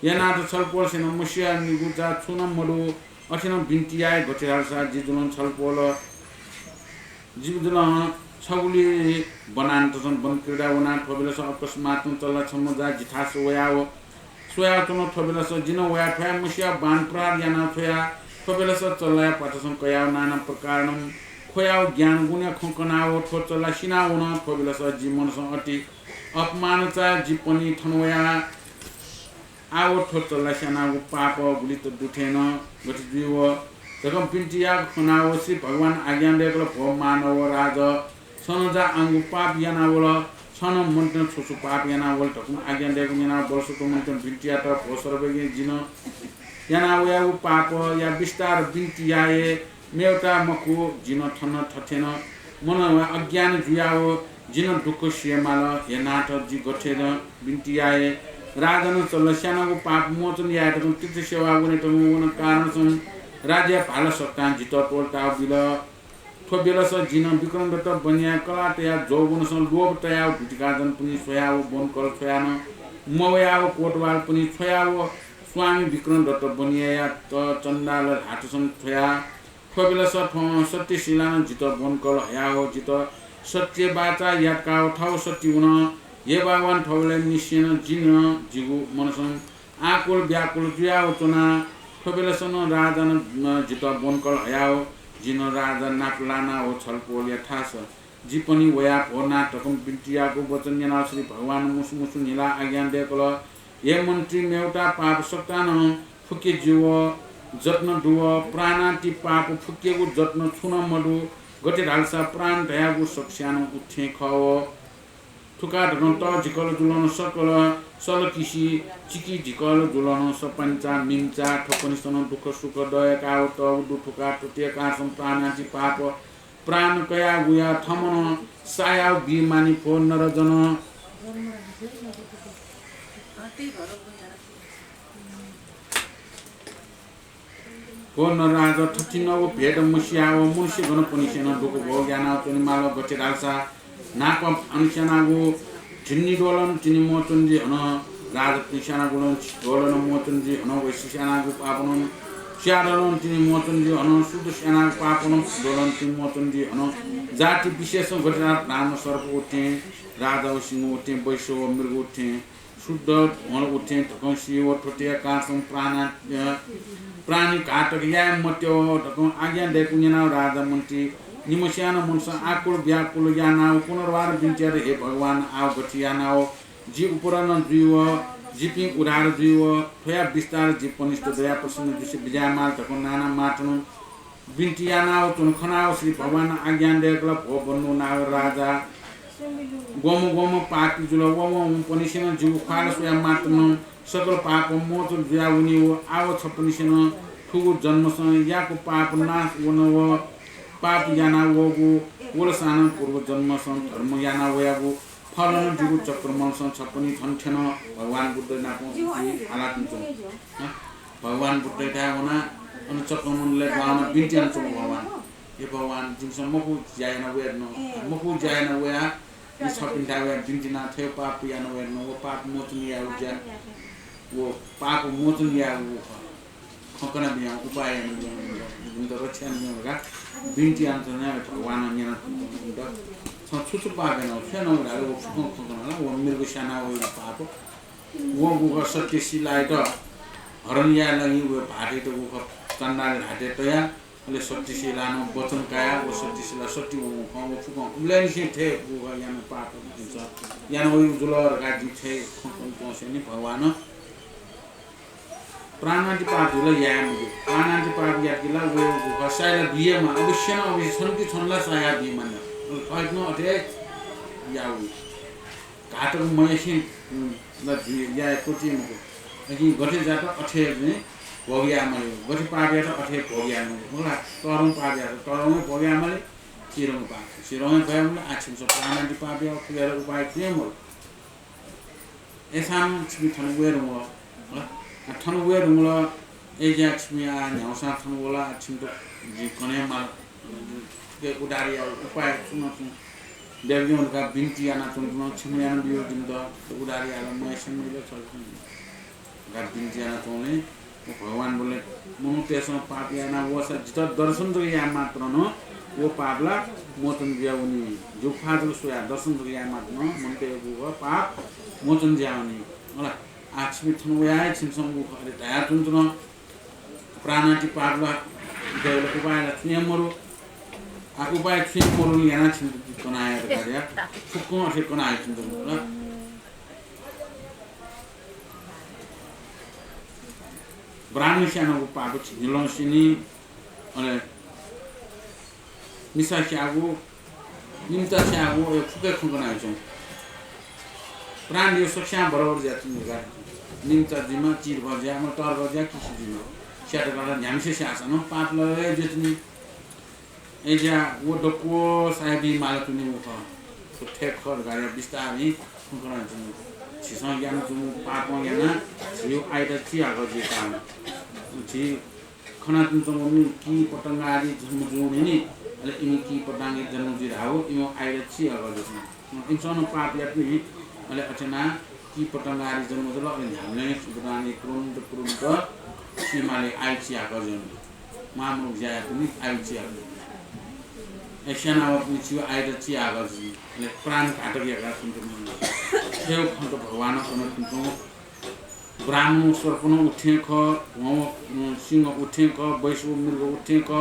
याना त छलपोल सेन मुसिया निगुचा छुन मडु अठिन बिन्तिया गठिरासा जिजुलन छलपोल जिजुलन छगुली बनान तसन बन क्रीडा वना थबेलस अकस्मात चल्ला छम जा जिथास वयाओ सोया तनो थबेलस जिन वया थया मुसिया बान प्रार याना थया थबेलस चल्ला पटसन कया नाना प्रकारनम खोयाओ ज्ञान गुण्य खंकनाओ थो चल्ला सिनाउन थबेलस जीवन स अति अपमान चा जिपनी थनवया आओ थो चल्ला सिनागु पाप गुलित दुथेन गति जीव तकम पिन्टिया खनाओ श्री भगवान आज्ञा देकल भो मानव राज सनजा अंगु पाप यानावल सन मन्त्र छोसु पाप यानावल तकुन आज्ञा देको याना वर्षको मन्त्र बिन्तिया त भोसरबगे जिन यानावया पाप या विस्तार बिन्तियाए मेउटा मकु जिन थन थथेन मन अज्ञान जुयाओ जिन दुख सियमाल यानाथ जि गठेन बिन्तियाए राजन चल्ल स्यानाको पाप मोचन या त तीर्थ सेवा गुने त वन कारण सं राज्य भाल सत्ता जित टोलता बिल बेलस जिन विक्रम दत्त बनिया कलाटया जौगुनस लोभ तया ढुटिकाजन पनि छोयाओ बनकल छोयान मवयाओ कोटवाल पनि छोयाओ स्वामी विक्रम दत्त बनिया त चण्डाल हाटसन छोया बेलस सत्यशिलान जित बनकल हयाओ जित सत्य बाचा याकाओ ठाउ सत्य हुन हे भगवान ठौले निसेन जिन जिगु मनसन आकुल व्याकुल जुयाओ चुना बेलसन राजन जित बनकल हयाओ जिन राजा नापलाना हो छलपोल यथास जिपनी वया हो नाटकम बिन्तियाको वचन याना श्री भगवान मुसुमुसु निला आज्ञा देकल हे मन्त्री मेउटा पाप सक्तान फुके जीव जत्न दुव प्राणाति पाप फुकेको जत्न छुन मडु गटे ढालसा प्राण दयागु सक्स्यान उठे खव थुका ढन त झिकल जुलन सकल सल किसी चिकी झिकल जुलन सपञ्चा मिन्चा ठपनिसन दुख सुख दयका त दुठुका टुटेका सं प्राणाति पाप प्राण कया गुया थमन साया बिमानी फो नरजन को नराज 39 भेट मुसियाओ मुन्सी गन पनिसेन दुख भो ज्ञान पनि माल गटे डालसा नाक अंशनागु जिन्नी डोलन जिन्नी मोचुन्जी हन राज पिसाना गुलन डोलन मोचुन्जी हन वैशिशानागु पापन स्याडलन जिन्नी मोचुन्जी हन सुद सेना पापन डोलन जिन्नी मोचुन्जी हन जाति विशेष घटना नाम सर्प उठे राजा सिंह उठे वैश्व मृग उठे शुद्ध हन उठे ठकसी व ठोटे कासम प्राणी घाटक या मट्यो ठकन आज्ञा देकुन्याना राजा मन्त्री निमस्यान मनस आकुल व्याकुल याना पुनर्वार बिन्चर हे भगवान आव गठियानाओ जी उपरन जीव जिपिङ उडार जीव थया विस्तार जीवनिष्ठ दया प्रसन्न दिसे विजयमाल तको नाना माटनु बिन्टियानाओ तुन खनाओ श्री भगवान आज्ञा देकल भो बन्नु नाग राजा गोम पाक जुल वम पनिसेन जिउ खाल सोया मात्र सकल पाप मोच ज्याउनी हो आव छपनिसेन ठुगु जन्मसँग याको पाप नाश वन व पाप याना वगु वलसान पूर्व जन्मसँग धर्म याना वयागु फलन जुगु चक्रमसँग छपनी ठन्ठेन भगवान बुद्ध नाको हालात हुन्छ भगवान बुद्ध थाहा अनि चक्रमणले गाउन बिन्ती हुन्छ भगवान ये भगवान जिनसम्म को जाएन वेर्न मको जाएन वया ये छपिन्टा वया बिन्ती ना थे पाप याना वेर्न वो पाप मोचन या उजा वो पाप मोचन या वो खकना बिया उपाय जुन त रक्षा निका बिन्ती आन्छ न भगवान यहाँ छुछु पापेन छैन उनीहरू वो खकना वो मृग साना वो पाप वो गु सत्य सिलाइ त हरनिया लागि वो भाटे त वो तन्नाले हाटे तया ले सत्य सिलानो वचन काया वो सत्य सिला सत्य वो खाउ फुका उलाई नि थे वो यहाँ पाप हुन्छ यहाँ वो जुलर गाडी थे खकन नि भगवान प्राणान्ति पाप होला याम प्राणान्ति पाप याकिला वो हसाइला बिएमा अवश्य न अवश्य छन् कि छन्ला साया बिएमा न खैनो अथे याउ काटको मयसिन ल या कोटी मको अघि गठे जात अथे ने भोग्यामले गठे पाप्या त अथे भोग्यामले होला तरम पाप्या त तरमै भोग्यामले सिरम पाप सिरम भएमले आछिन छ प्राणान्ति पाप्या कुएर उपाय के मो एसाम छिमि थन वेर मो होला थन वेर मो एजा छिमि आ न्याउसा थन होला छिम त जि कने मा के उडारी उपाय सुन देवजन का बिन्ती आना तुम छिमि आना बियो दिन त उडारी आला मयसन मिले छ का बिन्ती आना तोले भगवान बोले मनु त्यसमा पाप याना वस जित दर्शन तो या मात्र न वो पापला मोचन ज्याउनी जो फादर सोया दर्शन तो या मात्र न मनते वो पाप मोचन ज्याउनी होला आछमी थनु वया छिमसम वो अरे दया तुन प्राणाति पापला देवले उपायला नियमहरु आ उपाय थिम मरु याना छिम कनाएर कार्य फुक्को अथे कनाए छिम होला ब्राह्मण सानो पाप छिलन सिनी अनि मिसा स्यागो निम्ता स्यागो एक फुके खुगनाइ छ प्राण यो सक्षा बराबर जाति निगा निम्ता जिमा चिर भज्या म तर भज्या किसी दिनो स्याट गर्दा न्यामसे स्यासन पाप लगे जति एजा वो डको साहेबी मालकुनी मुख तो ठेक खर गाया बिस्तारै खुगनाइ छ छिसँग ज्ञान जुन पाप ज्ञान यो आइटा चिया गजे काम छि खना तुम मम्मी की पतंगा आदि जन्म जुने नि अले इमी की पतंगे जन्म जि राहो इमो आइटा चिया गजे इंसान पाप यात्नी अले अचना की पतंगा आदि जन्म जल अले ध्यानले सुदानी क्रुन्द सीमाले आइ चिया गजन मामु जाया पनि आइ चिया एशनावत निचियो आइटा चिया गजे अले प्राण काटक यागा देव खन्त भगवान अनुकूल ब्राह्मण सर्पण उठे ख सिंह उठे क वैश्व मृग उठे क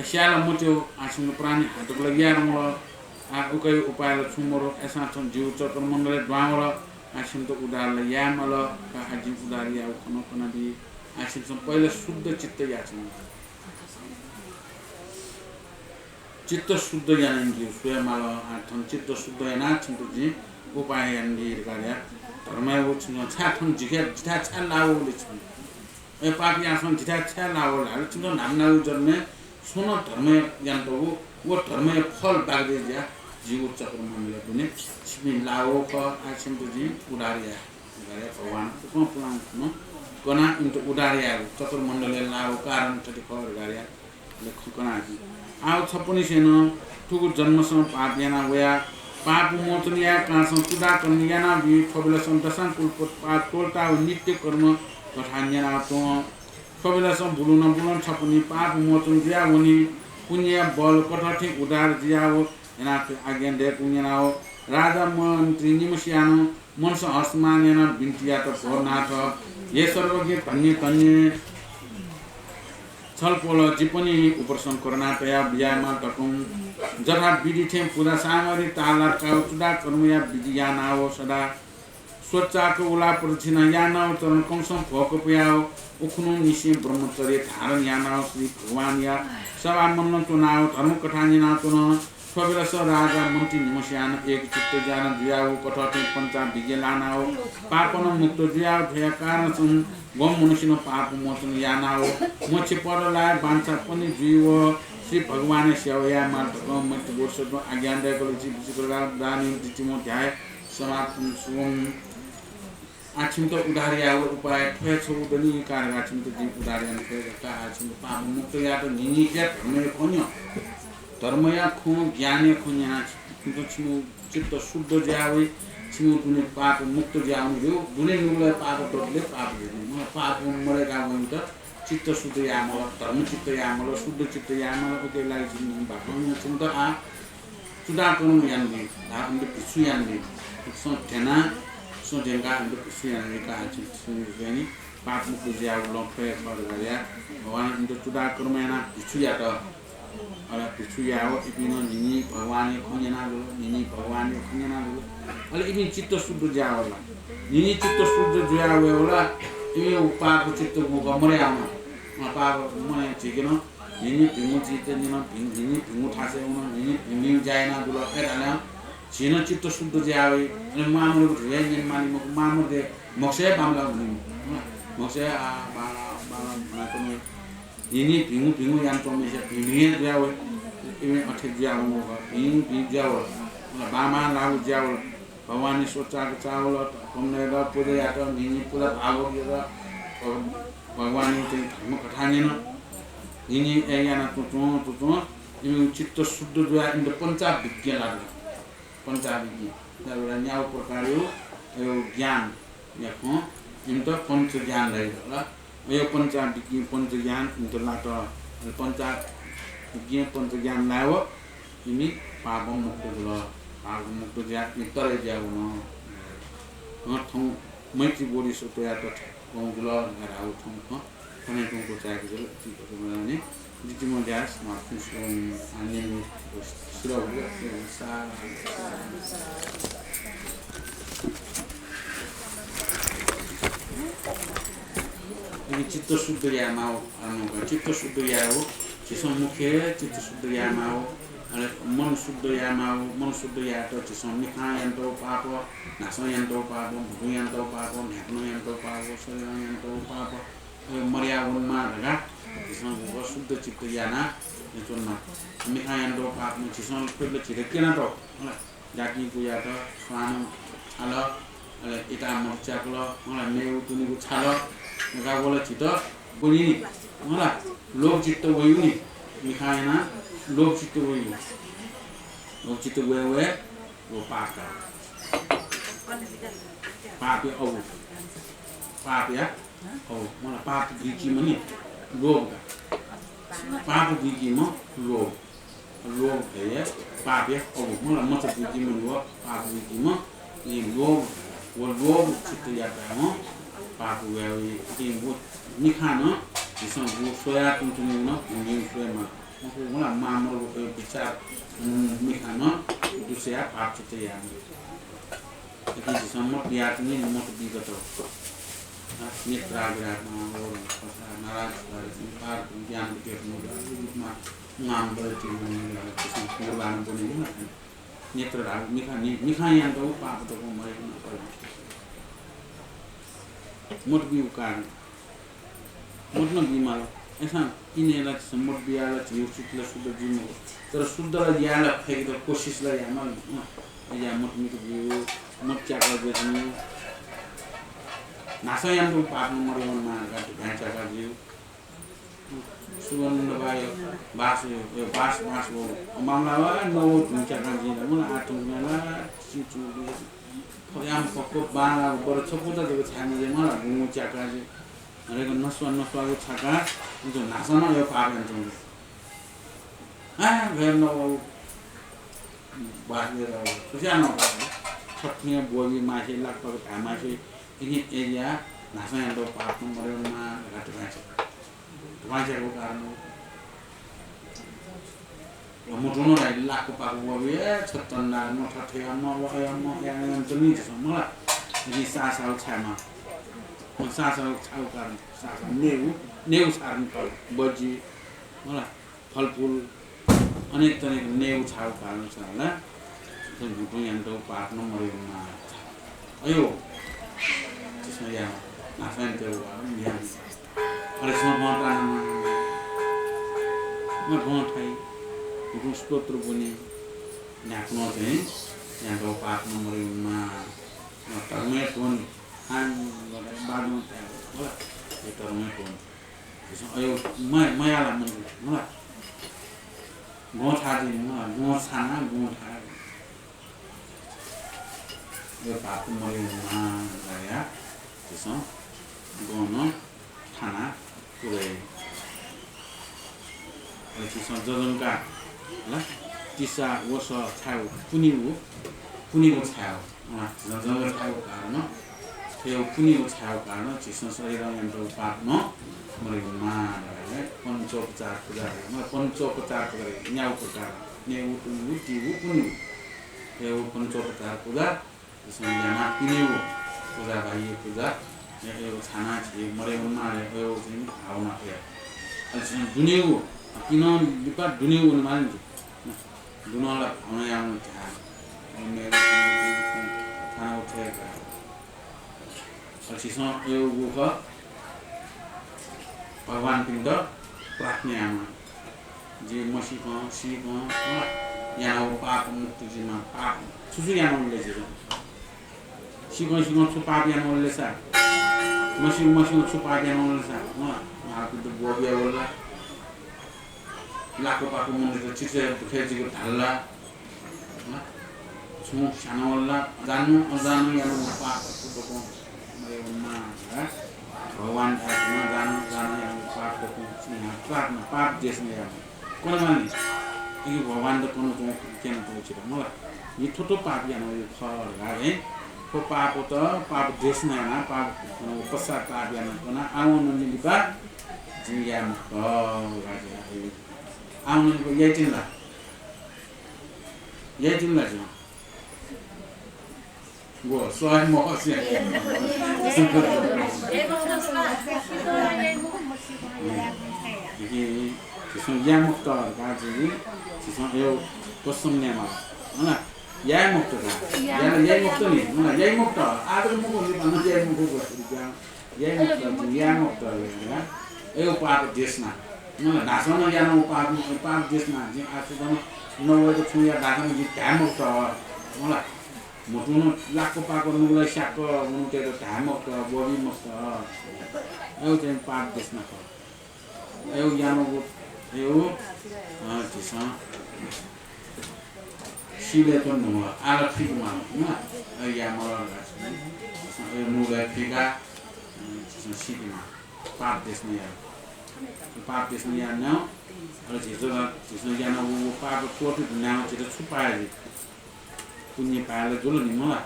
श्याला मुट्यो आसिन प्राणी हातक लगिया म आगुकै उपाय छुमरो एसा छ जीव चक्र मण्डले द्वावर आसिन त उदारले यामल का हाजि उदारिया खन खनदी आसिन छ पहिले शुद्ध चित्त याचन चित्त शुद्ध यानन्दी स्वयमाल आठन चित्त शुद्ध याना छिन्तुजी उपाय यानन्दी कार्य धर्मय वो छिन छाठन जिखे जिथा छा लाओ लिछु ए पापी आसन जिथा छा लाओ हाल छिन नामना जन्मे सुन धर्मय ज्ञान तो वो धर्मय फल बागदे जा जीव चक्र मण्डले पनि छिमि लाओ क आछिन्तुजी उडारिया गरे भगवान को पुराण न कना इन्टु उडारिया चक्र मण्डले लाओ कारण तति खबर गरे लेख कना आउ छपनी सेन ठुगु जन्मसँग पाप याना वया पाप मोचनिया कासं कुदा कन्याना बि फबिलसं दशं कुलपत पाप कोलता नित्य कर्म कठान्याना तो फबिलसं बुलुन छपनी पाप मोचन दिया वनी पुण्य बल कठठी उदार दियाओ एना आज्ञा दे पुण्यनाओ राजा मन्त्री निमसियानो मनस हस्मान याना बिन्तिया त भोरनाथ ये सर्वज्ञ धन्य धन्य छलपोल जिपनी उपरसन करना तया बियामा तकुम जथा विधि थे पूजा सामरी ताला का चुदा कर्मया विधिया नाओ सदा स्वच्चाको उला प्रचिना यानाओ चरण कंसम भोक प्याओ उखनु निसी ब्रह्मचर्य धारण यानाओ श्री भगवान या सभा मन चुनाओ धर्म कठानी ना चुन स्वरस राजा मन्त्री निमस्यान एक चित्त ज्ञान दियाउ कठते पञ्चा विज्ञ लानाओ पापन मुक्त दियाउ भय कारण सुन गम मनुष्यनो पाप मोचन यानाओ मोक्ष परलाय बान्छा पनि जीव श्री भगवान सेवया मार्ग मत वर्षको अज्ञान रहेको विचित्रका दानी दिचिमो ध्याय समाप्त सुम आछिम त उदारिया उपाय ठय छौदनी कारण आछिम त जीव उदारिया का आछिम पाप मुक्त या त निनिज्या धर्म कोन्यो धर्मया खो ज्ञाने खो यहाँ छिमु चित्त शुद्ध ज्यावे छिमु दुने पाप मुक्त ज्याउनु यो दुने नुले पाप टोटले पाप हेर्नु पाप मरेका भएन त चित्त शुद्ध यामल धर्म चित्त यामल शुद्ध चित्त यामल ओके लागि छिमु भाग्नु छिमु त आ सुधा कोन यान्ने हामीले पिछु यान्ने सो ठेना सो जेंगा हामीले पिछु यान्ने का छिमु पनि पाप मुक्त ज्याउ लफे फरगया भगवान into सुधा कर्मना पिछु या त अरे पिछु याओ इपिनो निनी भगवान खञ्जना लो निनी भगवान खञ्जना लो अले इपि चित्त शुद्ध ज्याओला निनी चित्त शुद्ध ज्याओ होला इमि उपाको चित्त गमरे आउन पाप मने छिकेन निनी भिमु चित्त निनी भिमु ठासे उन निनी जायना दुलो एराला छिन चित्त शुद्ध ज्याओ अनि मामु रे निन मानि मामु दे मक्से बामला हुनु मक्से आ बाला पनि ini bingung yang promisnya ini jauh ini akhir jauh ini jauh bama lalu jauh bawani soca jauh kemudian ada pura atau ini pura agak juga bawani itu makanya ini yang tuh ini cipta sudah dua ini panca bikin lagi panca bikin lalu nyawa perkara itu gian ya kan itu panca gian lagi lah यो पंचायत की पंचज्ञान इंटरलाटो पंचायत की पंचज्ञान लायो Emmy पाप मुक्त ल पाप मुक्त ज्या इतर ज्याउ न थौ मैत्री बोडी सोतो या त गौगुल गराउ थौ ख कने को चाहेको छ ठीक बनाउने जितिमो ग्यास माफिस अनि सुरु सा चित्त शुद्ध यामाओ चित्त शुद्ध याओ चिसो मुखे चित्त शुद्ध यामाओ अले मन शुद्ध यामाओ मन शुद्ध या त चिसो निखा यन्तो पाप नासो यन्तो पाप भु यन्तो पाप ढ्याक्नो यन्तो पाप शरीर यन्तो पाप मर्या उन्मा रगा चिसो शुद्ध चित्त याना यचोन निखा यन्तो पाप चिसो पेले छिरे केन त जाकी गुया त स्वान छाल अले इटा मर्चाकल मलाई मेउ तुनिको छाल गावला चित्त बनी होला लोभ चित्त वयु नि मिखायना लोभ चित्त वयु लोभ चित्त वयु वो पाप का पाप या औ पाप या औ मलाई पाप दिकी मनी लोभ का पाप दिकी म लोभ है पाप या औ मलाई मत दिकी मनी वो पाप दिकी म ये लोभ चित्त या का पाप गए कि वो निखाना जिसमें वो सोया तुम ना इंडियन सोया में वो वाला मामला वो विचार निखाना दूसरे पाप चित्त यार लेकिन जिसमें मत याद नहीं मत बीगत हो नेत्र आग्रह और नाराज पार ज्ञान के में नाम बदलते हैं जिसमें निर्वाण बनेगी ना नेत्र निखाया तो पाप तो वो मरे ना मोट भी कारण मोट न बिमार ऐसा किनेला मोट बियाला जीव शुद्ध शुद्ध जीव तर शुद्ध याला फेक तो कोशिश ल यामा या मोट मिट जीव मोट चाका बेच्नु नासा याम तो पाप मरे मा गाट भाचा का जीव सुवर्ण भयो बास वो मामला वा नौ तुमचा का जीव मलाई आठ मेला चिचु याम पक्को बाला बडो छपुता जको छाने जे मलाई गुमु चाका जे हरेको नस्वाको छाका जो नासना यो पाप हुन्छ आ घर न बाहेर खुसियान छट्ने बोली माछे लाग्छ घामाछे यही एरिया नासना तो पाप मरेमा घाट भाइको कारण मुठुनो राई लाको पाको बबे छत्तन्ना नठथे म यान त नि छ मलाई यी सासाउ छामा म सासाउ छाउ कारण सासा नेउ सार्न बजी मलाई फलफुल अनेक तरिक नेउ छाउ कारण छ होला जुटुङ यान्टो पार्न मरेमा अयो त्यसमा या नाफाइन त्यो या अरे समता म गठाइ रुस्कोत्र पनि नाक्न चाहिँ यान्टो पार्न मरेमा टर्मे कोन हान बादमा होला त्यो टर्मे कोन त्यसमा अयो मायाला मन होला गोठा दिन गोठाना गोठा यो पार्न मरेमा गया त्यसमा गोन थाना पुरै त्यसमा जजनका होला तिसा वर्ष छाउ कुनीको छाउ जजन छाउ कारण त्यो कुनीको छाउ कारण त्यसमा शरीर यन्त्र पार्न मरेमा पञ्चोपचार पूजा पञ्चोपचार पूजा न्याउ प्रकार नेउ टुङु टिउ कुनी यो पञ्चोपचार पूजा त्यसमा यहाँ पिनेउ पूजा भाइ पूजा यो छाना छ मरेमा यो चाहिँ भावना थियो अनि दुनेउ किन लिपा दुनेउ मान्छ दुनला भावना आउनु छ मेरो खाना उठेका त्यसमा यो गुख भगवान पिण्ड प्रार्थनामा जे मसीह यहाँ पाप मुक्ति जिमा पाप सुसु यहाँ लेजेर सिको छु पाप यहाँ ले सा मसीह छु पाप यहाँ ले सा आप तो बोबिया बोला लाको पाको मुंडे चिसे खेजीको ढाल्ला छु सानो होला जान्नु अजान्नु यहाँ पाप को मरेमा भगवान आत्मा जान यहाँ पाप को यहाँ प्रार्थना पाप देशमा यहाँ कोन मानि यो भगवान त कोन केन पहुँचेर मलाई यो ठोटो पाप यहाँ यो छ है को पाप त पाप देशमा यहाँ पाप पश्चाताप यहाँ कोन आउनु निलिपा जिया आउनु को यही चिन्ला छ वो सोय मोहस्य त्यसमा या मुक्त गाजी त्यसमा यो पसम्नेमा हैन या मुक्त या मुक्त नि हैन या मुक्त आदर मुक्त नि भन्न या मुक्त गर्छ या मुक्त हैन यो पाप देशमा हैन ढासन या पाप देशमा चाहिँ आफूसँग नभएको छु या ढासन या मुक्त होला मुटुनु लाखको पाको नुलाई स्याकको मुटेर ढामुक्त बोबी मुक्त यो चाहिँ पाप देशमा छ यो यामको यो त्यसमा सिले पनि नु आलफिकमा हैन या मलाई यो नुलाई फिका त्यसमा सिमा पाप देशमा या पाप देशमा या न अरे त्यसमा या न वो पाप कोटु नाउ चाहिँ छुपाए पुण्य पाएर जोलो नि मलाई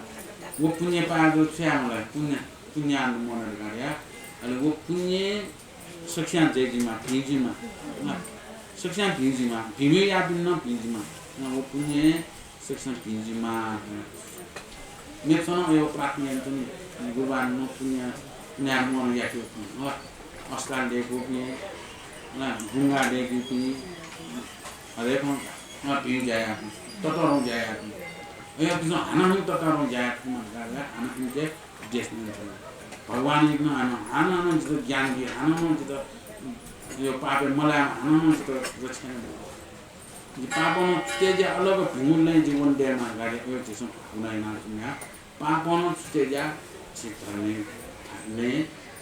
वो पुण्य पाएर चाहिँ मलाई पुण्य आनु मनले गरे अनि वो पुण्य शिक्षा जेजीमा भिजीमा शिक्षा भिजीमा भिमे याबिन्न भिजीमा वो पुण्य शिक्षा भिजीमा मेसँग यो प्रार्थना पनि गुरुबान पुण्य न्याम मन याक्यो हो अस्ताल देखो पनि ना गुंगा देखो पनि हरेक भिज जाए ततरौ जाए यो किन हाननु ततरौ जाए मगर हाननु चाहिँ देशमा भगवान इग्न हाननु जस्तो ज्ञान दिए हाननु जस्तो यो पापे मलाई हाननु जस्तो छैन यो पापनो तेज अलग भूलले जीवन देमा गाडी यो त्यसो हुँदैन यहाँ पापनो तेज चित्रले ने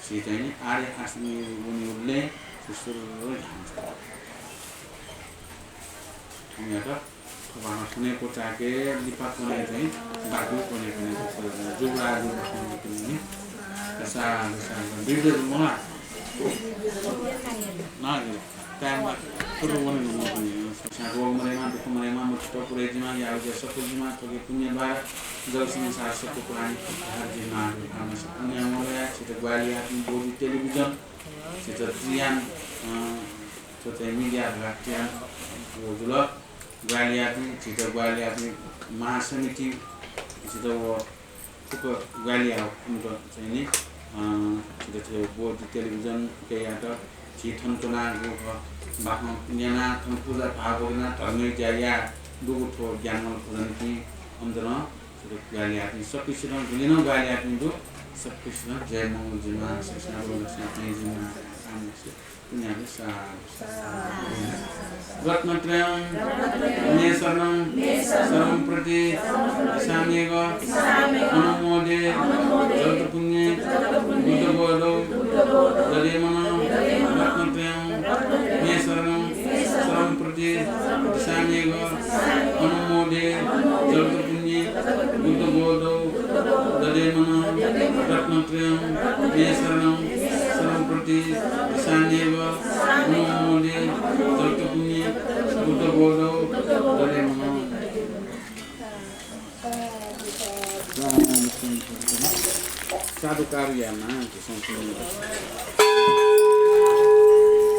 सितैने आरे आस्ने उनीहरुले सुसुर जान्छ यहाँ त भगवान सुनेको चाके लिपात कुनै चाहिँ बाटो कुनै पनि जुगरा पनि सा बिर्दे मलाई नागे टाइममा पुरो बनाउनु पनि रोग मरेमा दुःख मरेमा मुक्त पुरेजीमा या सफलजीमा थोगे पुण्यद्वारा जल संसार सबको प्राणी हरजीमा हामी पुण्य मलाई छिट ग्वालिया बोली टेलिभिजन छिट जियान छिट मिडिया राख्या जुल ग्वालिया छिट ग्वालिया महासमिति छिट वो को ग्वालिया उनको चाहिँ नि छिट बोली टेलिभिजन के या त 지턴 전하고 마음 그냥나 통푸자 바보나 धर्म जाया दुगुठो ज्ञानमल प्रधानकी अंदर गालियात सब कुछ न दुनिया गालियात दु सब कुछ न जय मंगल जिमा शिक्षा लक्ष्मी अपने जिमा काम से दुनिया के रत्नत्रयं नेशरणं सर्वं प्रति साम्येव अनुमोदे जगत पुण्य बुद्धबोधो दलेमन रत्नत्रयं नेशरणं सर्वं प्रति साम्येव अनुमोदे जगत पुण्य बुद्धबोधो दलेमन रत्नत्रयं नेशरणं सर्वं प्रति साम्येव अनुमोदे जगत पुण्य बुद्धबोधो दलेमन साधु कार्य